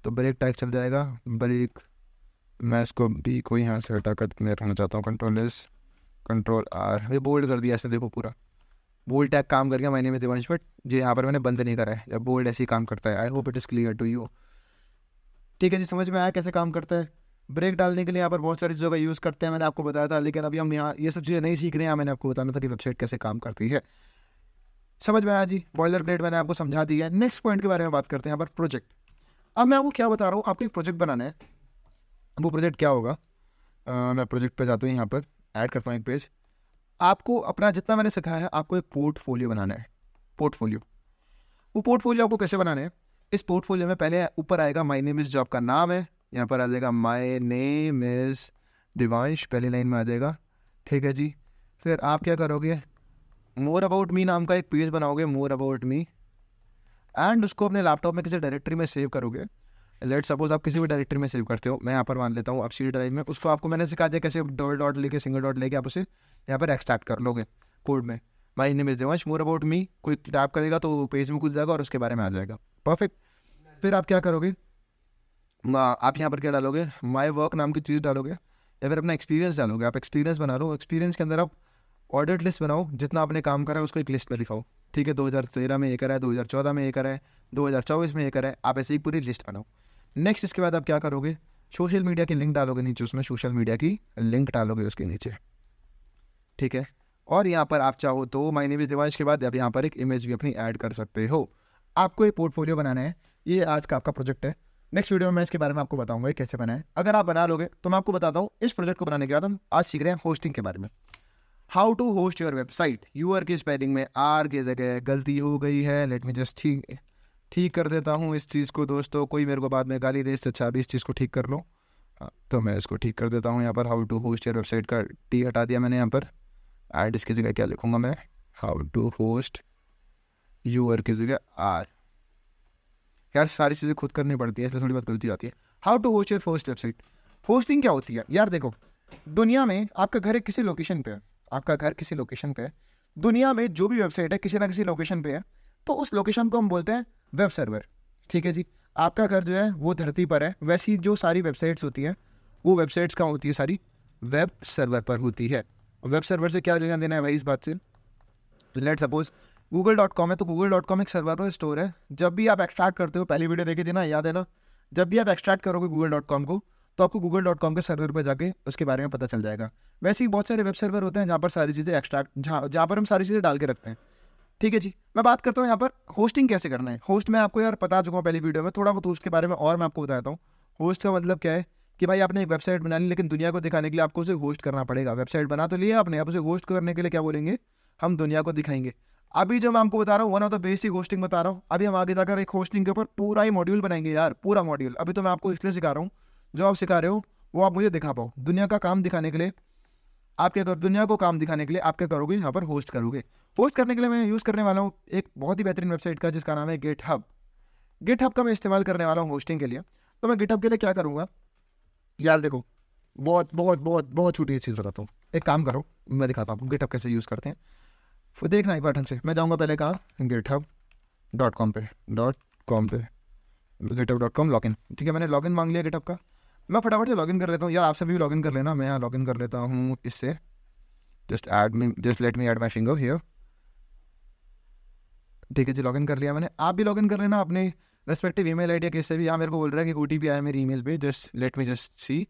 तो ब्रेक टाइप चल जाएगा। ब्रेक मैं इसको बी को यहाँ से हटा कर मैं रखना चाहता हूँ, कंट्रोल एस कंट्रोल आर, ये बोल्ड कर दिया ऐसे, देखो पूरा बोल्ड टैग काम कर गया। मैंने में देवांश, बट जो यहाँ पर मैंने बंद नहीं करा है, जब बोल्ड ऐसे ही काम करता है। I hope it is clear to you. ठीक है जी, समझ में आया कैसे काम करता है। ब्रेक डालने के लिए यहाँ पर बहुत सारी चीज़ों का यूज़ करते हैं, मैंने आपको बताया था, लेकिन अभी हम यहाँ ये सब चीज़ें नहीं सीख रहे हैं। मैंने आपको बताना था कि वेबसाइट कैसे काम करती है। समझ में आया जी, बॉयलर प्लेट मैंने आपको समझा दिया है। नेक्स्ट पॉइंट के बारे में बात करते हैं यहाँ पर, प्रोजेक्ट। अब मैं आपको क्या बता रहा हूँ, आपको एक प्रोजेक्ट बनाना है। वो प्रोजेक्ट क्या होगा, मैं प्रोजेक्ट पे जाता हूँ, यहाँ पर ऐड करता हूँ एक पेज। आपको अपना जितना मैंने सिखाया है, आपको एक पोर्टफोलियो बनाना है। पोर्टफोलियो, वो पोर्टफोलियो आपको कैसे बनाना है, इस पोर्टफोलियो में पहले ऊपर आएगा माय नेम इज़, जो आपका नाम है। यहाँ पर आ जाएगा माय नेम इज़ दिवांश, पहली लाइन में आ जाएगा। ठीक है जी, फिर आप क्या करोगे, मोर अबाउट मी नाम का एक पेज बनाओगे, मोर अबाउट मी, एंड उसको अपने लैपटॉप में किसी डायरेक्टरी में सेव करोगे। लेट सपोज आप किसी भी डायरेक्टरी में सेव करते हो, मैं यहाँ पर मान लेता हूँ आप सी ड्राइव में। उसको आपको मैंने सिखा दिया कैसे डॉट डॉट लेके, सिंगल डॉट लेके आप उसे यहाँ पर एक्सट्रैक्ट कर लोगे कोड में। My name is Divansh more about me, कोई टैप करेगा तो पेज में खुल जाएगा और उसके बारे में आ जाएगा। परफेक्ट। फिर आप क्या करोगे, आप यहाँ पर क्या डालोगे, माय वर्क नाम की चीज़ डालोगे, या फिर अपना एक्सपीरियंस डालोगे। आप एक्सपीरियंस बना लो, एक्सपीरियंस के अंदर आप ऑडिट लिस्ट बनाओ, जितना आपने काम करा है उसको एक लिस्ट में लिखाओ। ठीक है, 2013 में ये करा है, 2014 में ये करा है, 2024 में ये करा है, आप ऐसे ही पूरी लिस्ट बनाओ। नेक्स्ट इसके बाद आप क्या करोगे, सोशल मीडिया की लिंक डालोगे नीचे, उसमें सोशल मीडिया की लिंक डालोगे उसके नीचे। ठीक है, और यहाँ पर आप चाहो तो माय नेम इज़ दिवांश के बाद आप यहाँ पर एक इमेज भी अपनी ऐड कर सकते हो। आपको एक पोर्टफोलियो बनाना है, ये आज का आपका प्रोजेक्ट है। नेक्स्ट वीडियो में मैं इसके बारे में आपको बताऊंगा ये कैसे बनाए। अगर आप बना लोगे तो मैं आपको बताता हूँ, इस प्रोजेक्ट को बनाने के बाद हम आज सीख रहे हैं होस्टिंग के बारे में। How to host your website. U R spelling में आर की जगह गलती हो गई है, लेट मी जस्ट ठीक कर देता हूँ इस चीज़ को। दोस्तों कोई मेरे को बाद में गाली दे, इससे अच्छा अभी इस चीज़ को ठीक कर लो। तो मैं इसको ठीक कर देता हूँ। यहाँ पर how to host your website का टी हटा दिया मैंने यहाँ पर, एड इसकी जगह क्या लिखूँगा मैं, हाउ टू होस्ट यूआर की जगह आर। यार सारी चीज़ें खुद करनी पड़ती है, इसलिए थोड़ी बहुत गलती आती है। How to host your first website. Hosting क्या होती है यार, देखो दुनिया में आपका घर किसी लोकेशन पे है, आपका घर किसी लोकेशन पे है, दुनिया में जो भी वेबसाइट है किसी ना किसी लोकेशन पे है, तो उस लोकेशन को हम बोलते हैं वेब सर्वर। ठीक है जी, आपका घर जो है वो धरती पर है, वैसी जो सारी वेबसाइट्स होती हैं वो वेबसाइट्स कहाँ होती है, सारी वेब सर्वर पर होती है। वेब सर्वर से क्या लेना देना है भाई इस बात से, लेट सपोज google.com है, तो google.com एक सर्वर पर स्टोर है। जब भी आप एक्सट्रैक्ट करते हो, पहली वीडियो देखी थी ना, याद है ना, जब भी आप एक्सट्रैक्ट करोगे google.com को तो आपको google.com के सर्वर पर जाके उसके बारे में पता चल जाएगा। वैसे ही बहुत सारे वेब सर्वर होते हैं जहाँ पर सारी चीज़ें एक्सट्रैक्ट, जहाँ पर हम सारी चीज़ें डाल के रखते हैं। ठीक है जी, मैं बात करता हूँ यहाँ पर होस्टिंग कैसे करना है। होस्ट मैं आपको यार बता चुका हूँ पहली वीडियो में, थोड़ा बहुत उसके बारे में और मैं आपको बताता हूँ। होस्ट का मतलब क्या है कि भाई आपने एक वेबसाइट बना ली, लेकिन दुनिया को दिखाने के लिए आपको उसे होस्ट करना पड़ेगा। वेबसाइट बना तो लिया आपने, अब उसे होस्ट करने के लिए क्या बोलेंगे, हम दुनिया को दिखाएंगे। अभी जो मैं आपको बता रहा हूँ one of the basic hosting बता रहा हूँ, अभी हम आगे जाकर एक होस्टिंग के ऊपर पूरा ही मॉड्यूल बनाएंगे यार, पूरा मॉड्यूल। अभी तो मैं आपको इसलिए सिखा रहा हूँ, जो आप सिखा रहे हो वो आप मुझे दिखा पाओ। दुनिया का काम दिखाने के लिए आप क्या करो, दुनिया को काम दिखाने के लिए आप क्या करोगे, यहाँ पर होस्ट करोगे। होस्ट करने के लिए मैं यूज़ करने वाला हूँ एक बहुत ही बेहतरीन वेबसाइट का, जिसका नाम है गिटहब। गिटहब का मैं इस्तेमाल करने वाला हूँ होस्टिंग के लिए। तो मैं गिटहब के लिए क्या करूँगा यार, देखो बहुत बहुत बहुत बहुत छोटी चीज़ बताता हूँ। एक काम करो, मैं दिखाता हूँ गिटहब कैसे यूज़ करते हैं, फिर देखना एक बार ढंग से। मैं जाऊँगा पहले कहाँ, गिटहब.com पे, गिटहब.com लॉगिन। ठीक है, मैंने लॉगिन मांग लिया गिटहब का। मैं फटाफट से लॉगिन कर लेता हूँ यार, आप सभी भी लॉगिन कर लेना। मैं यहाँ लॉगिन कर लेता हूँ इससे, just let me add my finger here. ठीक है जी, लॉगिन कर लिया मैंने। आप भी लॉगिन कर लेना अपने रेस्पेक्टिव ईमेल आईडी किससे भी। यहाँ मेरे को बोल रहा है कि ओटीपी आया मेरी ईमेल पे, just let me just see.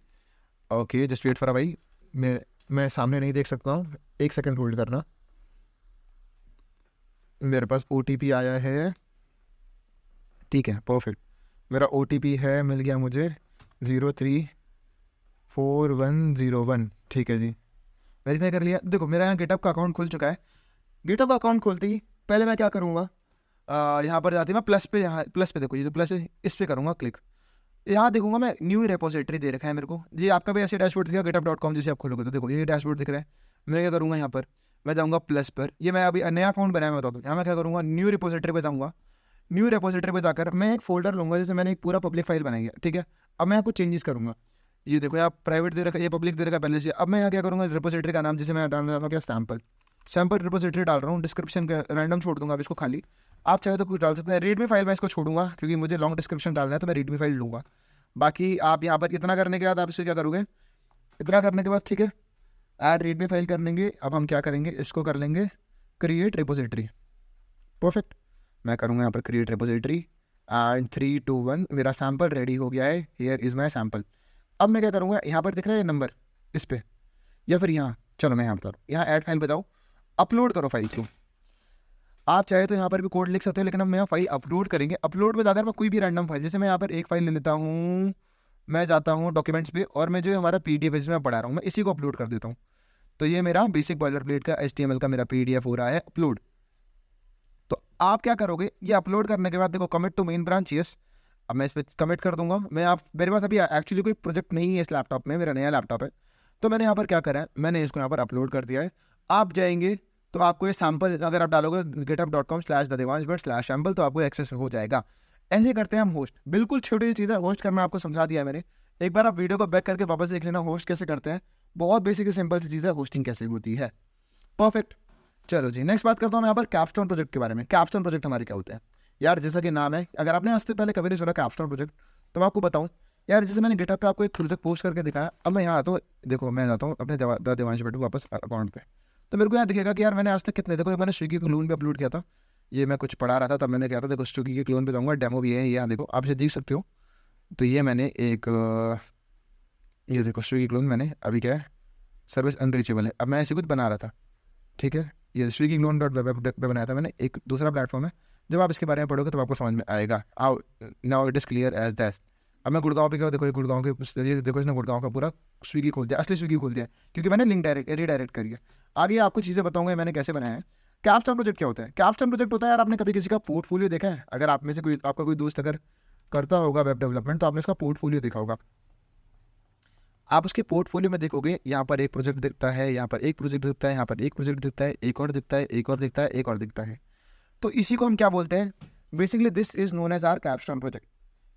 Okay, just wait for भाई, मैं सामने नहीं देख सकता हूँ, एक सेकंड होल्ड करना। मेरे पास ओटीपी आया है, ठीक है परफेक्ट, मेरा ओटीपी है, मिल गया मुझे 034101। ठीक है जी, वेरीफाई कर लिया। देखो मेरा यहाँ गिटहब का अकाउंट खुल चुका है। गिटहब का अकाउंट खोलते ही पहले मैं क्या करूँगा, यहाँ पर जाती मैं प्लस पे, यहाँ प्लस पे देखो, ये जो प्लस है इस पर करूँगा क्लिक। यहाँ देखूंगा मैं न्यू रेपोजिटरी दे रखा है मेरे को। ये आपका भी ऐसे डैशबोर्ड दिखेगा गिटहब.com, जैसे आप खोलोगे तो देखो ये डैशबोर्ड दिख रहा है। मैं क्या करूँगा, यहाँ पर मैं जाऊँगा प्लस पर, ये मैं अभी नया अकाउंट बनाया मैं बता दूँ। यहाँ मैं क्या करूँगा, न्यू रिपोजिटरी पे जाऊँगा। न्यू रिपोजिटरी पे जाकर मैं एक फोल्डर लूँगा, जैसे मैंने एक पूरा पब्लिक फाइल बनाई है। ठीक है, अब मैं यहाँ कुछ चेंजेस करूँगा। ये देखो यहाँ प्राइवेट दे रखा है, ये पब्लिक दे रखा है पहले से। अब मैं यहाँ क्या करूँगा, रिपोजिटरी का नाम जैसे मैं डालना चाहता हूँ क्या, सैम्पल। सैम्पल रिपोजिटरी डाल रहा हूँ, डिस्क्रिप्शन का रैंडम छोड़ दूंगा अब इसको खाली। आप चाहे तो कुछ डाल सकते हैं। रीडमी फाइल मैं इसको छोड़ूंगा क्योंकि मुझे लॉन्ग डिस्क्रिप्शन डालना है, तो मैं रीडमी फाइल लूँगा। बाकी आप यहाँ पर इतना करने के बाद आप इसे क्या करोगे, इतना करने के बाद ठीक है, ऐड रीडमी फाइल कर लेंगे। अब हम क्या करेंगे, इसको कर लेंगे क्रिएट रिपोजिटरी। परफेक्ट, मैं करूँगा यहाँ पर क्रिएट रिपोजिटरी एंड 3 2 1 मेरा सैम्पल रेडी हो गया है। Here is my sample. अब मैं क्या करूँगा, यहाँ पर दिख रहा है नंबर, इस पर या फिर यहाँ, चलो मैं यहाँ पर यहाँ ऐड फाइल बताओ, अपलोड करो फाइल को। आप चाहे तो यहाँ पर भी कोड लिख सकते हो, लेकिन हम यहाँ फाइल अपलोड करेंगे। अपलोड में अगर मैं कोई भी रैंडम फाइल, जैसे मैं यहाँ पर एक फाइल ले लेता हूँ, मैं जाता हूँ डॉक्यूमेंट्स पे और मैं जो हमारा PDF है जिसमें मैं पढ़ा रहा हूँ, मैं इसी को अपलोड कर देता हूँ। तो ये मेरा बेसिक बॉयलर प्लेट का HTML का मेरा PDF हो रहा है अपलोड। तो आप क्या करोगे, ये अपलोड करने के बाद देखो commit to main branch, yes. अब मैं इस पर कमिट कर दूंगा। मेरे पास अभी एक्चुअली कोई प्रोजेक्ट नहीं है इस लैपटॉप में, मेरा नया लैपटॉप है। तो मैंने यहाँ पर क्या करा है, मैंने इसको यहाँ पर अपलोड कर दिया है। आप जाएंगे तो आपको ये सैम्पल, अगर आप डालोगे github.com/thedevansh/sample तो आपको एक्सेस हो जाएगा। ऐसे करते हैं हम होस्ट। बिल्कुल छोटी सी चीज़ है, होस्ट करना आपको समझा दिया है मैंने। एक बार आप वीडियो को बैक करके वापस देख लेना होस्ट कैसे करते हैं। बहुत बेसिक सिंपल सी चीज़ है, होस्टिंग कैसे होती है। परफेक्ट, चलो जी नेक्स्ट बात करता हूँ मैं यहाँ पर कैपस्टोन प्रोजेक्ट के बारे में। कैपस्टोन प्रोजेक्ट हमारे क्या होते हैं यार, जैसा कि नाम है, अगर आपने आज से पहले कभी नहीं सुना कैपस्टोन प्रोजेक्ट तो मैं आपको बताऊँ यार। जैसे मैंने गिटहब पे आपको एक प्रोजेक्ट पोस्ट करके दिखाया। अब मैं यहाँ आता हूँ, देखो मैं जाता हूँ अपने देवांश बैठू वापस अकाउंट पे, तो मेरे को यहाँ दिखेगा कि यार मैंने आज तक कितने, देखो मैंने स्विगी के क्लोन पे अपलोड किया था। ये मैं कुछ पढ़ा रहा था तब मैंने किया था। देखो स्विगी के क्लोन पे जाऊँगा, डेमो भी है यहाँ, देखो आप इसे देख सकते हो। तो ये मैंने एक ये देखो स्विगी क्लोन मैंने अभी क्या है, सर्विस अनरीचेबल है। अब मैं ऐसे कुछ बना रहा था, ठीक है। ये स्विगी क्लोन .web पे बनाया था मैंने, एक दूसरा प्लेटफॉर्म है। जब आप इसके बारे में पढ़ोगे तो आपको समझ में आएगा। आओ now it is clear as that. अब मैं गुड़गांव पे क्या, देखो ये गुड़गांव के, ये देखो इसने गुड़गांव का पूरा स्विगी खोल दिया, असली स्विगी खोल दिया क्योंकि मैंने लिंक रीडायरेक्ट करी है। आगे आपको चीज़ें बताऊंगा मैंने कैसे बनाया है। कैपस्टोन प्रोजेक्ट क्या होता है, कैपस्टोन प्रोजेक्ट होता है यार, आपने कभी किसी का पोर्टफोलियो देखा है? अगर आप में से कोई, आपका कोई दोस्त अगर करता होगा वेब डेवलपमेंट तो आपने उसका पोर्टफोलियो देखा होगा। आप उसके पोर्टफोलियो में देखोगे, यहाँ पर एक प्रोजेक्ट दिखता है, यहाँ पर एक प्रोजेक्ट दिखता है, यहाँ पर एक प्रोजेक्ट दिखता है, एक और दिखता है, एक और दिखता है, एक और दिखता है। तो इसी को हम क्या बोलते हैं, basically this is known as our capstone project.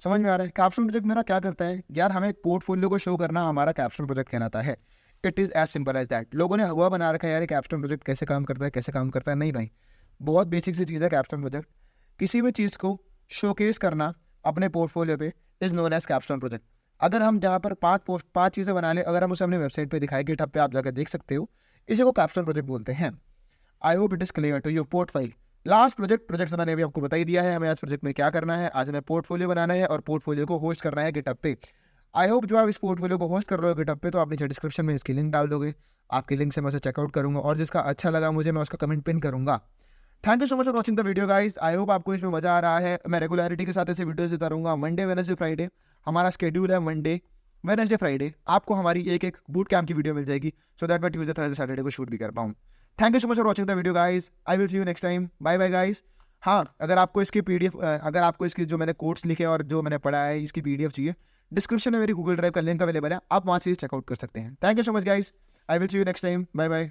समझ में आ रहा है? कैपस्टोन प्रोजेक्ट मेरा क्या करता है यार, हमें एक पोर्टफोलियो को शो करना हमारा कैपस्टोन प्रोजेक्ट कहलाता है। It is as simple as that. लोगों ने हुआ बना रखा है यार कैपस्टोन प्रोजेक्ट कैसे काम करता है, कैसे काम करता है। नहीं भाई, बहुत बेसिक सी चीज़ है कैपस्टोन प्रोजेक्ट। किसी भी चीज़ को शोकेस करना अपने पोर्टफोलियो पे is known as capstone project. अगर हम जहाँ पर 5 चीज़ें बना लें, अगर हम उसे अपने वेबसाइट पे दिखाए, गिटहब पे आप जाकर देख सकते हो, इसी को कैपस्टोन प्रोजेक्ट बोलते हैं। I hope it is clear to your portfolio. Last project मैंने अभी आपको बता ही दिया है हमें आज प्रोजेक्ट में क्या करना है। आज हमें पोर्टफोलियो बनाना है और पोर्टफोलियो को होस्ट करना है गिटहब पे। आई होप जो आप इस पोर्टफोलियो को होस्ट कर रहे हो गिटहब पे, तो आप नीचे डिस्क्रिप्शन में इसकी लिंक डाल दोगे। आपकी लिंक से मैं उसे चेकआउट करूँगा और जिसका अच्छा लगा मुझे, मैं उसका कमेंट पिन करूँगा। Thank you so much for watching the video guys. I hope आपको इसमें मजा आ रहा है। मैं रेगुलरिटी के साथ ऐसे वीडियोस देता रहूँगा। मंडे वेडनेसडे फ्राइडे हमारा स्केड्यूल है। मंडे वेडनेसडे फ्राइडे आपको हमारी एक बूट कैंप की वीडियो मिल जाएगी, सो दैट मैं ट्यूसडे थर्सडे सैटरडे को शूट भी कर पाऊँ। Thank you so much for watching the video guys. I will see you next time. Bye bye guys. हाँ, अगर आपको इसकी PDF, अगर आपको इसकी जो मैंने कोर्स लिखे और जो मैंने पढ़ा है इसकी PDF चाहिए, डिस्क्रिप्शन में मेरी गूगल ड्राइव का लिंक अवेलेबल है, आप वहाँ से चेकआउट कर सकते हैं। Thank you so much guys. I will see you next time. Bye bye.